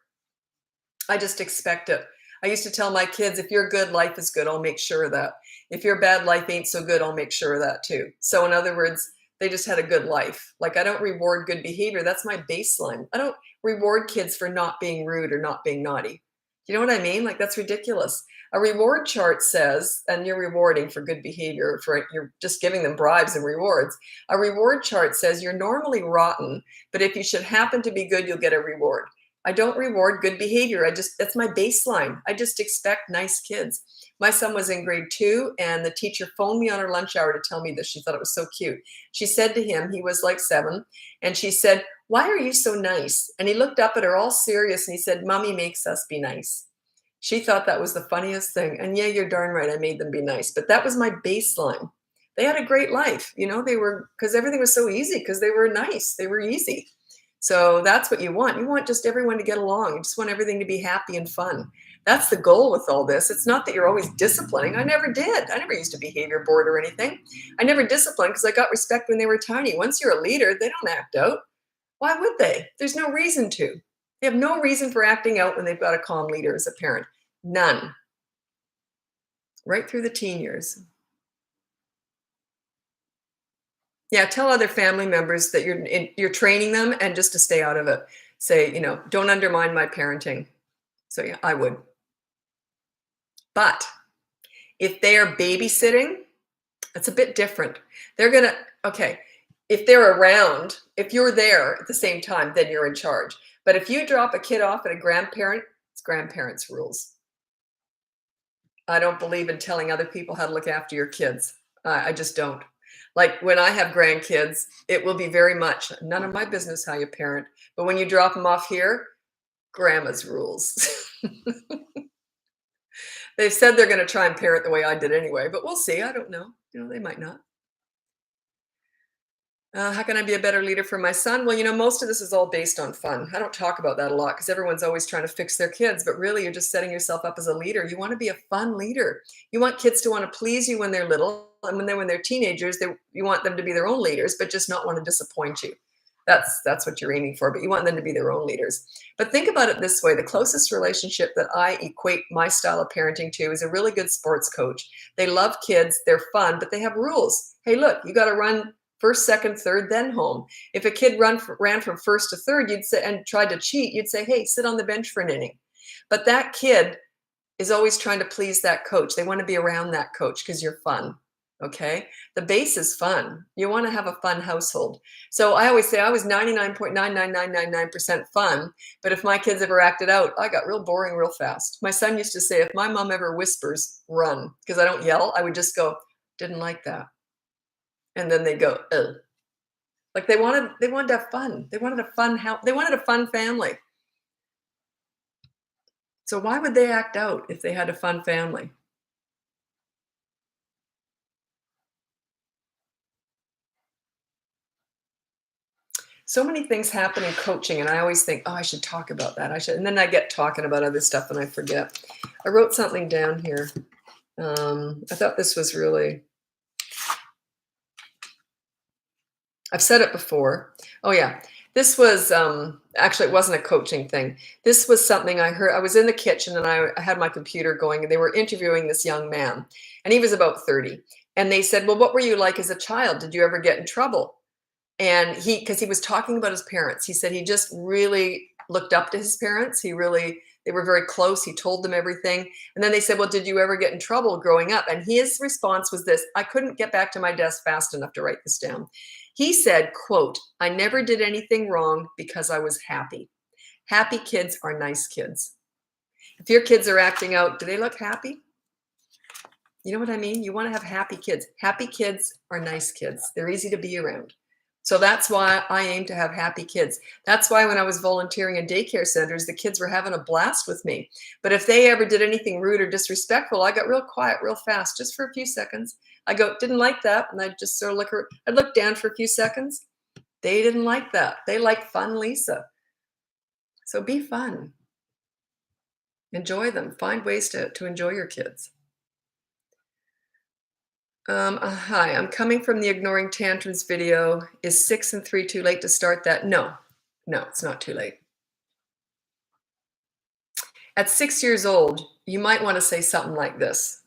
I just expect it. I used to tell my kids, if you're good, life is good. I'll make sure of that. If you're bad, life ain't so good. I'll make sure of that too. So in other words, they just had a good life. Like, I don't reward good behavior. That's my baseline. I don't reward kids for not being rude or not being naughty. You know what I mean? Like, that's ridiculous. A reward chart says, and you're rewarding for good behavior, you're just giving them bribes and rewards. A reward chart says you're normally rotten, but if you should happen to be good, you'll get a reward. I don't reward good behavior. That's my baseline. I just expect nice kids. My son was in grade 2, and the teacher phoned me on her lunch hour to tell me this. She thought it was so cute. She said to him, he was like 7, and she said, "Why are you so nice?" And he looked up at her all serious, and he said, "Mommy makes us be nice." She thought that was the funniest thing. And yeah, you're darn right, I made them be nice. But that was my baseline. They had a great life. Because everything was so easy, because they were nice. They were easy. So that's what you want. You want just everyone to get along. You just want everything to be happy and fun. That's the goal with all this. It's not that you're always disciplining. I never did. I never used a behavior board or anything. I never disciplined because I got respect when they were tiny. Once you're a leader, they don't act out. Why would they? There's no reason to. They have no reason for acting out when they've got a calm leader as a parent. None. Right through the teen years. Yeah, tell other family members that you're training them, and just to stay out of it. Say, don't undermine my parenting. So yeah, I would. But if they are babysitting, it's a bit different. Okay, if they're around, if you're there at the same time, then you're in charge. But if you drop a kid off at a grandparent, it's grandparents' rules. I don't believe in telling other people how to look after your kids. I just don't. Like, when I have grandkids, it will be very much none of my business how you parent. But when you drop them off here, grandma's rules. They've said they're going to try and parent the way I did anyway, but we'll see. I don't know. They might not. How can I be a better leader for my son? Well, most of this is all based on fun. I don't talk about that a lot because everyone's always trying to fix their kids, but really you're just setting yourself up as a leader. You want to be a fun leader. You want kids to want to please you when they're little, and when they're teenagers, you want them to be their own leaders, but just not want to disappoint you. That's what you're aiming for, but you want them to be their own leaders. But think about it this way. The closest relationship that I equate my style of parenting to is a really good sports coach. They love kids, they're fun, but they have rules. Hey, look, you got to run first, second, third, then home. If a kid ran from first to third, you'd say, and tried to cheat, you'd say, hey, sit on the bench for an inning. But that kid is always trying to please that coach. They want to be around that coach because you're fun. Okay. The base is fun. You want to have a fun household. So I always say I was 99.99999% fun. But if my kids ever acted out, I got real boring real fast. My son used to say, if my mom ever whispers, run, because I don't yell. I would just go, didn't like that. And then they go, ugh. Like, they wanted to have fun. They wanted a fun house. They wanted a fun family. So why would they act out if they had a fun family? So many things happen in coaching, and I always think, oh, I should talk about that. I should, and then I get talking about other stuff and I forget. I wrote something down here. I thought this was really, I've said it before. Oh yeah, this was, actually, it wasn't a coaching thing. This was something I heard. I was in the kitchen, and I had my computer going, and they were interviewing this young man, and he was about 30. And they said, well, what were you like as a child? Did you ever get in trouble? And because he was talking about his parents, he said he just really looked up to his parents. They were very close. He told them everything. And then they said, well, did you ever get in trouble growing up? And his response was this: I couldn't get back to my desk fast enough to write this down. He said, quote, I never did anything wrong because I was happy. Happy kids are nice kids. If your kids are acting out, do they look happy? You know what I mean? You want to have happy kids. Happy kids are nice kids. They're easy to be around. So that's why I aim to have happy kids. That's why when I was volunteering in daycare centers, the kids were having a blast with me. But if they ever did anything rude or disrespectful, I got real quiet real fast, just for a few seconds. I go, didn't like that. And I'd just sort of I'd look down for a few seconds. They didn't like that. They like fun Lisa. So be fun. Enjoy them. Find ways to enjoy your kids. Hi, I'm coming from the ignoring tantrums video. Is 6 and 3 too late to start that? No, it's not too late. At 6 years old, you might want to say something like this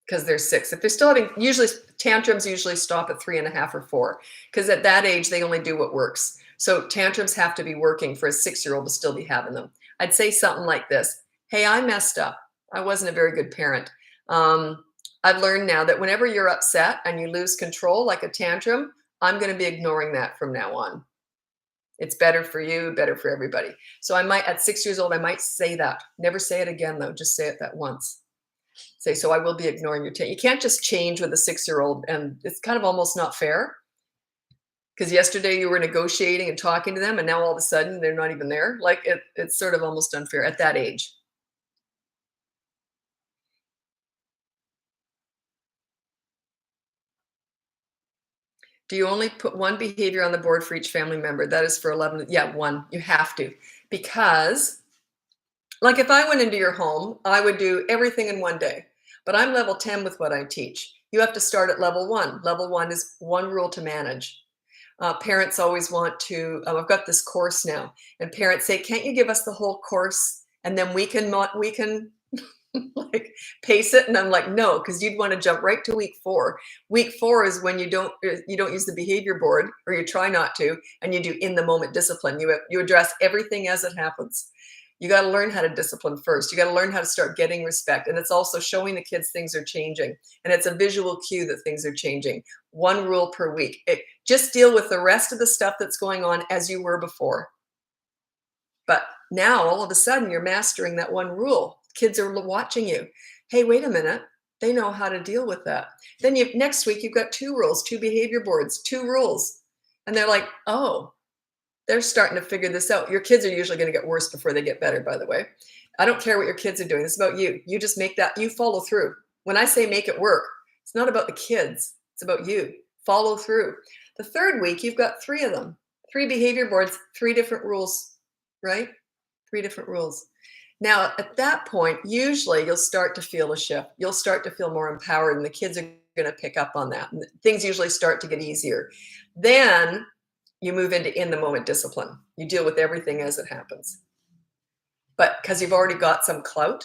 because they're 6. If they're still having, tantrums usually stop at 3.5 or 4 because at that age, they only do what works. So tantrums have to be working for a 6-year-old to still be having them. I'd say something like this. Hey, I messed up. I wasn't a very good parent. I've learned now that whenever you're upset and you lose control, like a tantrum, I'm going to be ignoring that from now on. It's better for you, better for everybody. So I might, at 6 years old, I might say that. Never say it again, though. Just say it that once. Say, so I will be ignoring your tantrum. You can't just change with a 6-year-old, and it's kind of almost not fair. Because yesterday you were negotiating and talking to them, and now all of a sudden they're not even there. Like it's sort of almost unfair at that age. Do you only put one behavior on the board for each family member? That is for 11. Yeah, one. You have to. Because, like, if I went into your home, I would do everything in one day. But I'm level 10 with what I teach. You have to start at level 1. Level 1 is one rule to manage. Parents always want to, I've got this course now, and parents say, can't you give us the whole course? And then we can like pace it. And I'm like, no, because you'd want to jump right to week 4. Week 4 is when you don't use the behavior board, or you try not to, and you do in the moment discipline. You address everything as it happens. You got to learn how to discipline first. You got to learn how to start getting respect. And it's also showing the kids things are changing. And it's a visual cue that things are changing. One rule per week. Just deal with the rest of the stuff that's going on as you were before. But now all of a sudden you're mastering that one rule. Kids are watching you. Hey, wait a minute. They know how to deal with that. Then next week you've got 2 rules, 2 behavior boards, 2 rules. And they're like, oh, they're starting to figure this out. Your kids are usually going to get worse before they get better, by the way. I don't care what your kids are doing. It's about you. You just make that, you follow through. When I say make it work, it's not about the kids. It's about you. Follow through. The 3rd week, you've got 3 of them. 3 behavior boards, 3 different rules, right? 3 different rules. Now, at that point, usually you'll start to feel a shift. You'll start to feel more empowered, and the kids are going to pick up on that. And things usually start to get easier. Then you move into in-the-moment discipline. You deal with everything as it happens. But because you've already got some clout,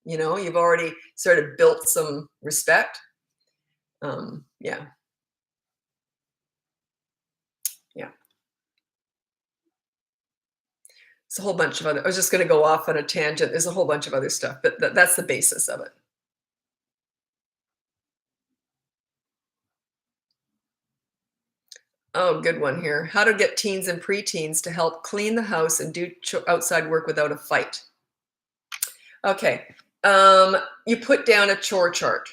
you've already sort of built some respect. Yeah. It's a whole bunch of other, I was just going to go off on a tangent. There's a whole bunch of other stuff, but that's the basis of it. Oh, good one here. How to get teens and preteens to help clean the house and do outside work without a fight. Okay. You put down a chore chart.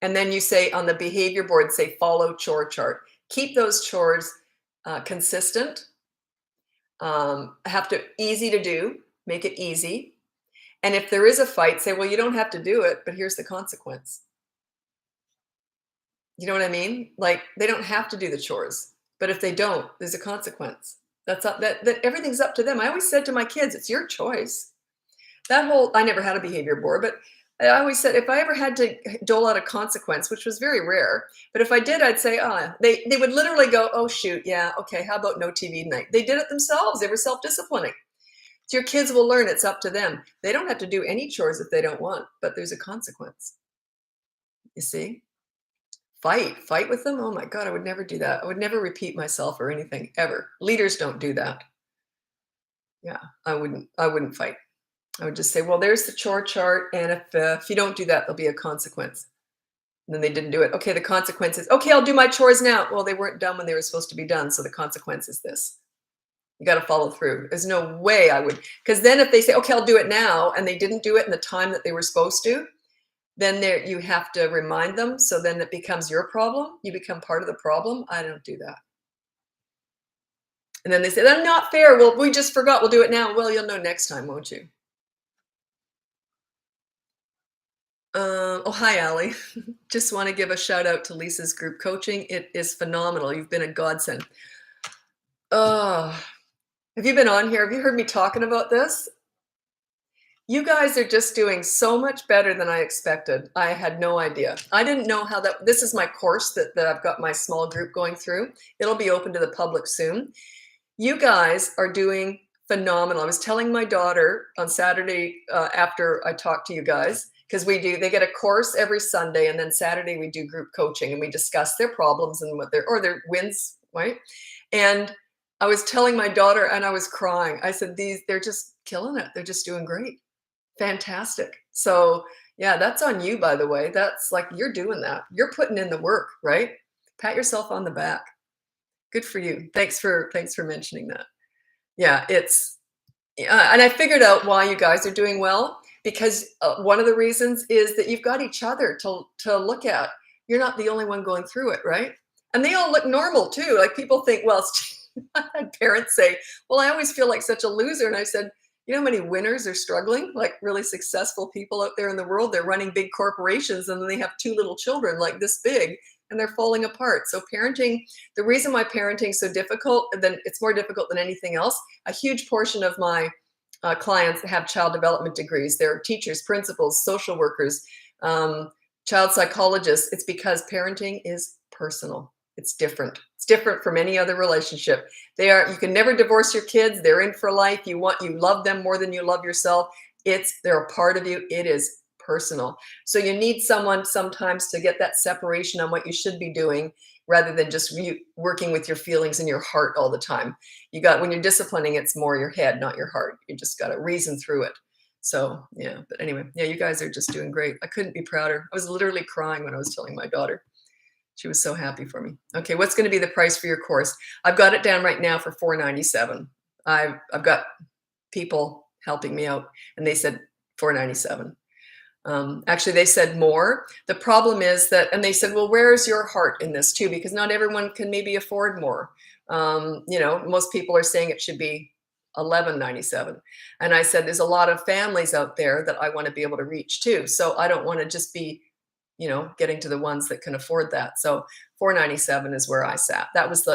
And then you say on the behavior board, say follow chore chart. Keep those chores consistent. Have to easy to do, make it easy. And if there is a fight, say, well, you don't have to do it, but here's the consequence. You know what I mean? Like, they don't have to do the chores, but if they don't, there's a consequence. That everything's up to them. I always said to my kids, it's your choice. I never had a behavior board, but I always said, if I ever had to dole out a consequence, which was very rare, but if I did, I'd say, they would literally go, oh, shoot, yeah, okay, how about no TV tonight? They did it themselves. They were self-disciplining. So your kids will learn it's up to them. They don't have to do any chores if they don't want, but there's a consequence. You see? Fight with them? Oh my God, I would never do that. I would never repeat myself or anything, ever. Leaders don't do that. Yeah, I wouldn't fight. I would just say, well, there's the chore chart, and if you don't do that, there'll be a consequence. And then they didn't do it. Okay, the consequence is, okay, I'll do my chores now. Well, they weren't done when they were supposed to be done, so the consequence is this. You got to follow through. There's no way I would, because then if they say, okay, I'll do it now, and they didn't do it in the time that they were supposed to, then there you have to remind them. So then it becomes your problem. You become part of the problem. I don't do that. And then they say, that's not fair. Well, we just forgot. We'll do it now. Well, you'll know next time, won't you? Oh, hi, Allie. Just want to give a shout out to Lisa's group coaching. It is phenomenal. You've been a godsend. Oh, have you been on here? Have you heard me talking about this? You guys are just doing so much better than I expected. I had no idea. I didn't know how that, this is my course that I've got my small group going through. It'll be open to the public soon. You guys are doing phenomenal. I was telling my daughter on Saturday after I talked to you guys, because they get a course every Sunday, and then Saturday we do group coaching and we discuss their problems and what their wins, right? And I was telling my daughter, and I was crying. I said, they're just killing it. They're just doing great. Fantastic. So yeah, that's on you, by the way. That's like, you're doing that. You're putting in the work, right? Pat yourself on the back. Good for you. Thanks for mentioning that. Yeah, and I figured out why you guys are doing well, because one of the reasons is that you've got each other to look at. You're not the only one going through it, right? And they all look normal too. Like, people think, well, I had parents say, well, I always feel like such a loser. And I said, you know how many winners are struggling? Like, really successful people out there in the world, they're running big corporations, and then they have 2 little children like this big, and they're falling apart. So parenting, the reason why parenting is so difficult, then it's more difficult than anything else. A huge portion of my clients have child development degrees. They're teachers, principals, social workers, child psychologists. It's because parenting is personal. It's different. It's different from any other relationship. You can never divorce your kids. They're in for life. You love them more than you love yourself. They're a part of you. It is personal. So you need someone sometimes to get that separation on what you should be doing, rather than just working with your feelings and your heart all the time. When you're disciplining, it's more your head, not your heart. You just got to reason through it. So yeah, but anyway, yeah, you guys are just doing great. I couldn't be prouder. I was literally crying when I was telling my daughter. She was so happy for me. Okay, what's going to be the price for your course? I've got it down right now for $497. I've got people helping me out, and they said $497. Actually, they said more. The problem is that, and they said, well, where's your heart in this too? Because not everyone can maybe afford more. Most people are saying it should be $11.97. And I said, there's a lot of families out there that I want to be able to reach too. So I don't want to just be, getting to the ones that can afford that. So $497 is where I sat.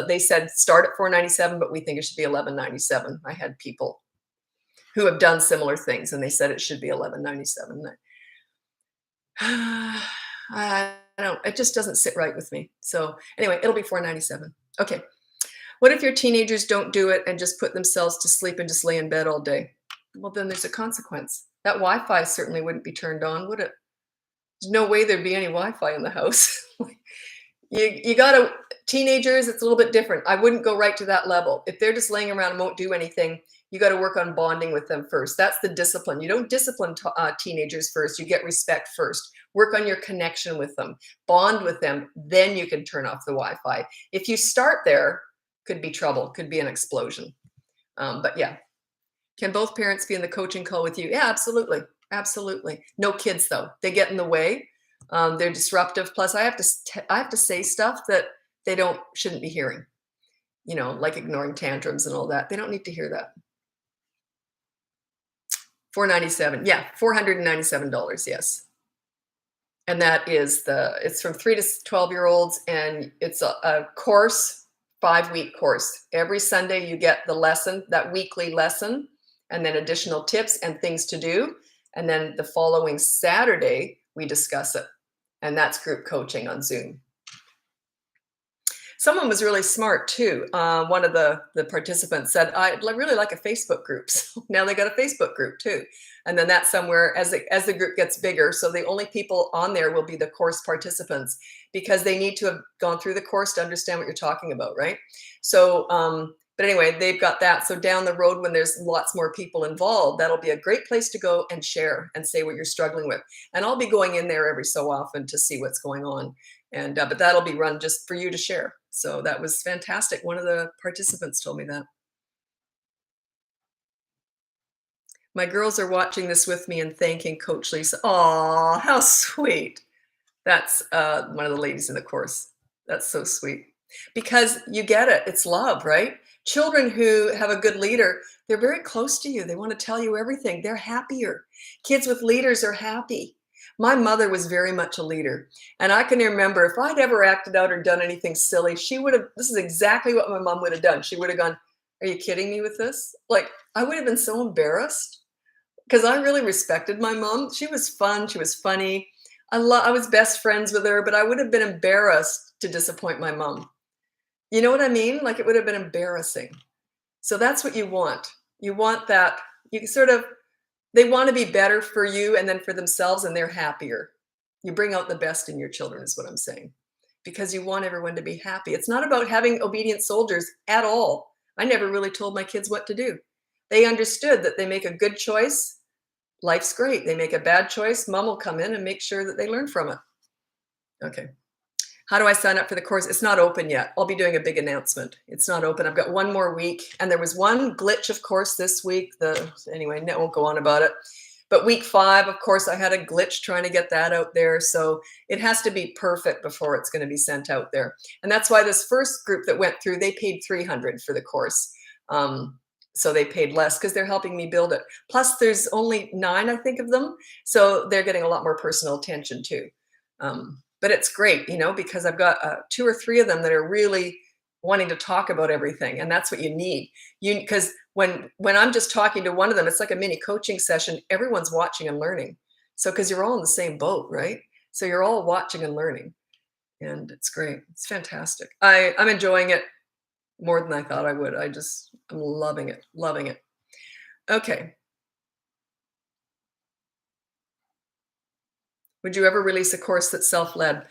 They said start at $497, but we think it should be $11.97. I had people who have done similar things, and they said it should be $11.97. It just doesn't sit right with me. So anyway, it'll be $497. Okay. What if your teenagers don't do it and just put themselves to sleep and just lay in bed all day? Well, then there's a consequence. That Wi-Fi certainly wouldn't be turned on, would it? There's no way there'd be any Wi-Fi in the house. You gotta, teenagers, it's a little bit different. I wouldn't go right to that level. If they're just laying around and won't do anything, you got to work on bonding with them first. That's the discipline. You don't discipline teenagers first. You get respect first. Work on your connection with them. Bond with them. Then you can turn off the Wi-Fi. If you start there, could be trouble. Could be an explosion. But yeah. Can both parents be in the coaching call with you? Yeah, absolutely. Absolutely. No kids, though. They get in the way. They're disruptive. Plus, I have to say stuff that they shouldn't be hearing. Like ignoring tantrums and all that. They don't need to hear that. $497. Yeah, $497. Yes. And that is it's from 3 to 12-year-olds, and it's a course, 5-week course. Every Sunday you get the lesson, that weekly lesson, and then additional tips and things to do. And then the following Saturday, we discuss it. And that's group coaching on Zoom. Someone was really smart too. One of the participants said, I'd really like a Facebook group. So now they got a Facebook group too. And then that's somewhere as the group gets bigger. So the only people on there will be the course participants, because they need to have gone through the course to understand what you're talking about, right? So, but anyway, they've got that. So down the road, when there's lots more people involved, that'll be a great place to go and share and say what you're struggling with. And I'll be going in there every so often to see what's going on. And but that'll be run just for you to share. So that was fantastic. One of the participants told me that. My girls are watching this with me and thanking Coach Lisa. Aw, how sweet. That's one of the ladies in the course. That's so sweet. Because you get it. It's love, right? Children who have a good leader, they're very close to you. They want to tell you everything. They're happier. Kids with leaders are happy. My mother was very much a leader. And I can remember if I'd ever acted out or done anything silly, she would have, this is exactly what my mom would have done. She would have gone, are you kidding me with this? Like, I would have been so embarrassed because I really respected my mom. She was fun. She was funny. I was best friends with her, but I would have been embarrassed to disappoint my mom. You know what I mean? Like it would have been embarrassing. So that's what you want. You want that. You sort of, they want to be better for you and then for themselves, and they're happier. You bring out the best in your children, is what I'm saying, because you want everyone to be happy. It's not about having obedient soldiers at all. I never really told my kids what to do. They understood that they make a good choice, life's great. They make a bad choice, mom will come in and make sure that they learn from it. Okay. How do I sign up for the course? It's not open yet. I'll be doing a big announcement. It's not open. I've got one more week. And there was one glitch, of course, this week. Anyway, I won't go on about it. But week 5, of course, I had a glitch trying to get that out there. So it has to be perfect before it's going to be sent out there. And that's why this first group that went through, they paid $300 for the course. So they paid less because they're helping me build it. Plus, there's only 9, I think, of them. So they're getting a lot more personal attention too. But it's great, you know, because I've got 2 or 3 of them that are really wanting to talk about everything. And that's what you need. Because when I'm just talking to one of them, it's like a mini coaching session. Everyone's watching and learning. So because you're all in the same boat, right? So you're all watching and learning. And it's great. It's fantastic. I'm enjoying it more than I thought I would. I'm loving it, loving it. Okay. Would you ever release a course that's self-led?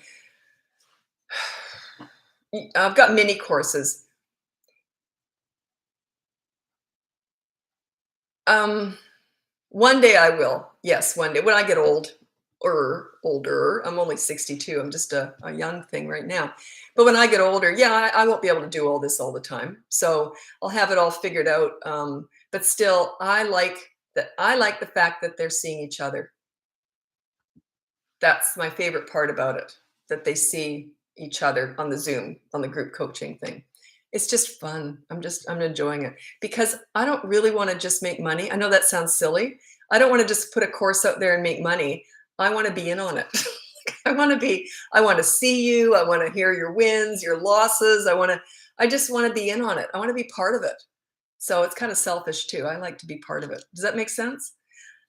I've got mini courses. One day I will. Yes, one day when I get old or older. I'm only 62. I'm just a young thing right now. But when I get older, yeah, I won't be able to do all this all the time. So I'll have it all figured out. But still, I like the fact that they're seeing each other. That's my favorite part about it, that they see each other on the Zoom, on the group coaching thing. It's just fun. I'm enjoying it because I don't really want to just make money. I know that sounds silly. I don't want to just put a course out there and make money. I want to be in on it. I want to see you. I want to hear your wins, your losses. I just want to be in on it. I want to be part of it. So it's kind of selfish too. I like to be part of it. Does that make sense?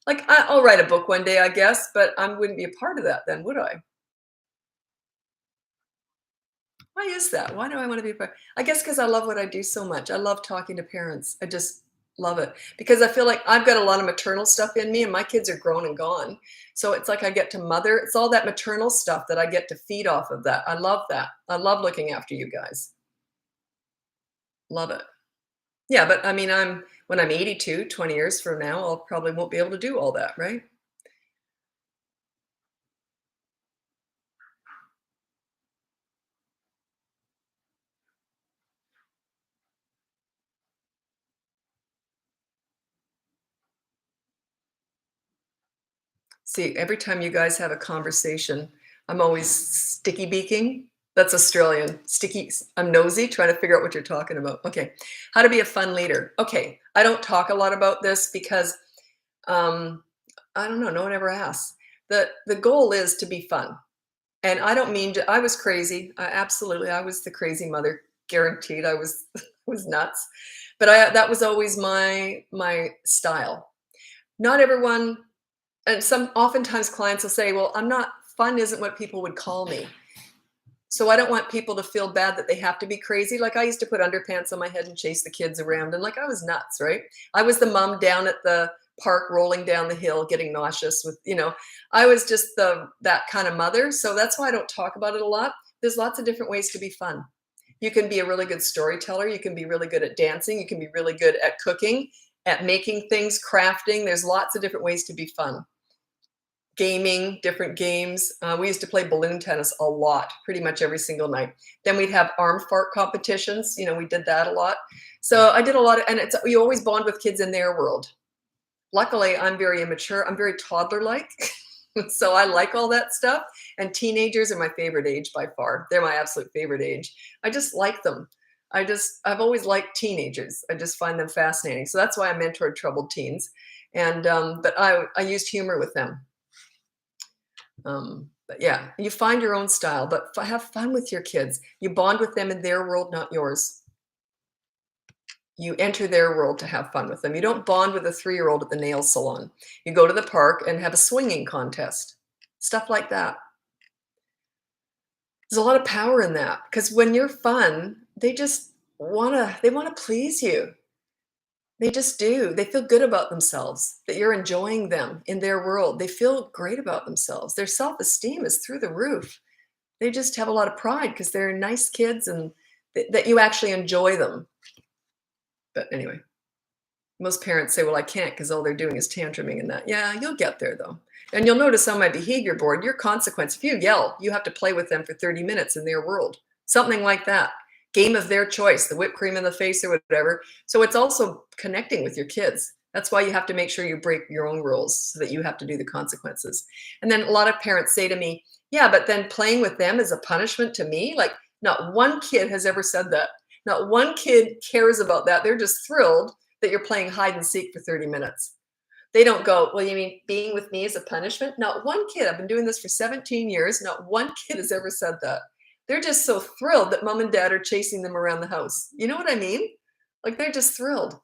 Like I'll write a book one day, I guess, but I wouldn't be a part of that then, would I? Why is that? Why do I want to be a part? I guess because I love what I do so much. I love talking to parents. I just love it because I feel like I've got a lot of maternal stuff in me and my kids are grown and gone. So it's like I get to mother. It's all that maternal stuff that I get to feed off of that. I love that. I love looking after you guys. Love it. Yeah, but I mean, when I'm 82, 20 years from now, I'll probably won't be able to do all that, right? See, every time you guys have a conversation, I'm always sticky beaking. That's Australian. Sticky. I'm nosy, trying to figure out what you're talking about. Okay. How to be a fun leader. Okay. I don't talk a lot about this because I don't know. No one ever asks. The goal is to be fun. And I don't mean to, I was crazy. I was the crazy mother. Guaranteed. I was was nuts. But that was always my style. Not everyone, and oftentimes clients will say, well, fun isn't what people would call me. So I don't want people to feel bad that they have to be crazy. Like I used to put underpants on my head and chase the kids around and like I was nuts, right? I was the mom down at the park rolling down the hill getting nauseous with, I was just that kind of mother. So that's why I don't talk about it a lot. There's lots of different ways to be fun. You can be a really good storyteller. You can be really good at dancing. You can be really good at cooking, at making things, crafting. There's lots of different ways to be fun. Gaming, different games. We used to play balloon tennis a lot, pretty much every single night. Then we'd have arm fart competitions. We did that a lot. So I did a lot of, and you always bond with kids in their world. Luckily, I'm very immature. I'm very toddler-like. So I like all that stuff. And teenagers are my favorite age by far. They're my absolute favorite age. I just like them. I've always liked teenagers. I just find them fascinating. So that's why I mentored troubled teens. And, but I used humor with them. But yeah, you find your own style, but have fun with your kids. You bond with them in their world, not yours. You enter their world to have fun with them. You don't bond with a 3-year-old at the nail salon. You go to the park and have a swinging contest, stuff like that. There's a lot of power in that because when you're fun, they want to please you. They just do. They feel good about themselves, that you're enjoying them in their world. They feel great about themselves. Their self-esteem is through the roof. They just have a lot of pride because they're nice kids and that you actually enjoy them. But anyway, most parents say, well, I can't because all they're doing is tantruming and that. Yeah, you'll get there though. And you'll notice on my behavior board, your consequence, if you yell, you have to play with them for 30 minutes in their world. Something like that. Game of their choice, the whipped cream in the face or whatever. So it's also connecting with your kids. That's why you have to make sure you break your own rules so that you have to do the consequences. And then a lot of parents say to me, yeah, but then playing with them is a punishment to me. Like not one kid has ever said that. Not one kid cares about that. They're just thrilled that you're playing hide and seek for 30 minutes. They don't go, well, you mean being with me is a punishment? Not one kid. I've been doing this for 17 years. Not one kid has ever said that. They're just so thrilled that mom and dad are chasing them around the house. You know what I mean? Like they're just thrilled.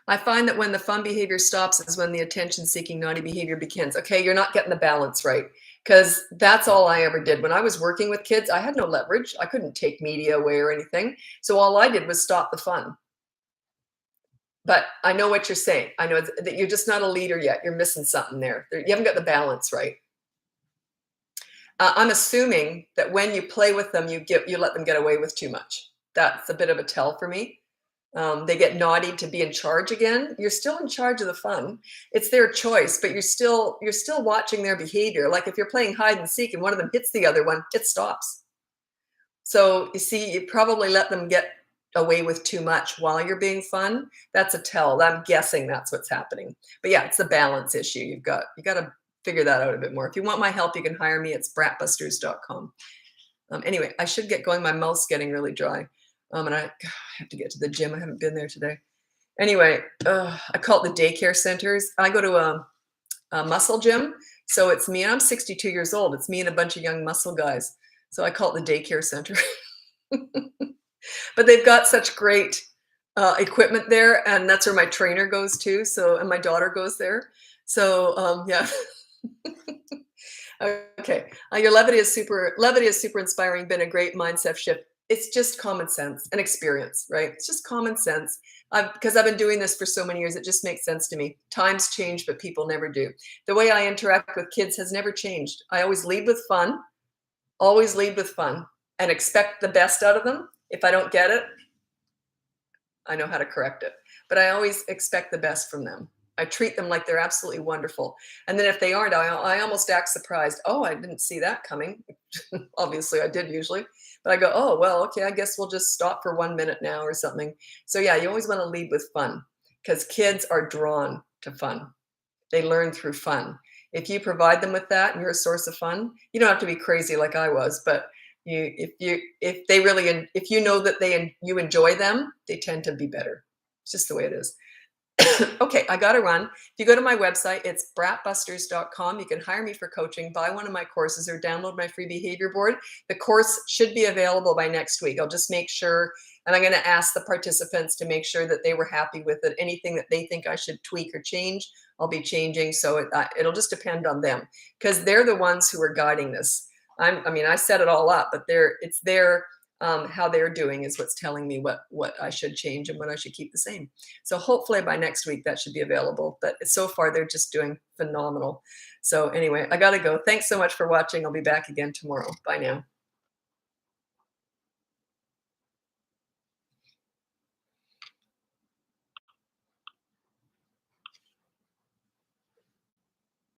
I find that when the fun behavior stops is when the attention-seeking naughty behavior begins. Okay, you're not getting the balance right. Because that's all I ever did. When I was working with kids, I had no leverage. I couldn't take media away or anything. So all I did was stop the fun. But I know what you're saying. I know that you're just not a leader yet. You're missing something there. You haven't got the balance right. I'm assuming that when you play with them, you let them get away with too much. That's a bit of a tell for me. They get naughty to be in charge again. You're still in charge of the fun. It's their choice, but you're still watching their behavior. Like if you're playing hide and seek and one of them hits the other one, it stops. So you see, you probably let them get away with too much while you're being fun. That's a tell. I'm guessing that's what's happening. But yeah, it's a balance issue. You got to figure that out a bit more. If you want my help, you can hire me. It's bratbusters.com. Anyway, I should get going. My mouth's getting really dry. And I have to get to the gym. I haven't been there today. Anyway, I call it the daycare centers. I go to a muscle gym. So it's me, and I'm 62 years old. It's me and a bunch of young muscle guys. So I call it the daycare center. But they've got such great equipment there. And that's where my trainer goes to. So, and my daughter goes there. So yeah. Okay. Your levity is super inspiring. Been a great mindset shift. It's just common sense and experience, right? It's just common sense. Because I've been doing this for so many years, it just makes sense to me. Times change, but people never do. The way I interact with kids has never changed. I always lead with fun, and expect the best out of them. If I don't get it, I know how to correct it. But I always expect the best from them. I treat them like they're absolutely wonderful. And then if they aren't, I almost act surprised. Oh, I didn't see that coming. Obviously, I did usually. But I go, oh, well, okay, I guess we'll just stop for 1 minute now or something. So yeah, you always want to lead with fun because kids are drawn to fun. They learn through fun. If you provide them with that and you're a source of fun, you don't have to be crazy like I was, but if you know that you enjoy them, they tend to be better. It's just the way it is. Okay, I got to run. If you go to my website, it's bratbusters.com. You can hire me for coaching, buy one of my courses, or download my free behavior board. The course should be available by next week. I'll just make sure, and I'm going to ask the participants to make sure that they were happy with it. Anything that they think I should tweak or change, I'll be changing. So it'll just depend on them because they're the ones who are guiding this. I set it all up, but it's their how they're doing is what's telling me what I should change and what I should keep the same. So hopefully by next week that should be available. But so far they're just doing phenomenal. So anyway, I got to go. Thanks so much for watching. I'll be back again tomorrow. Bye now.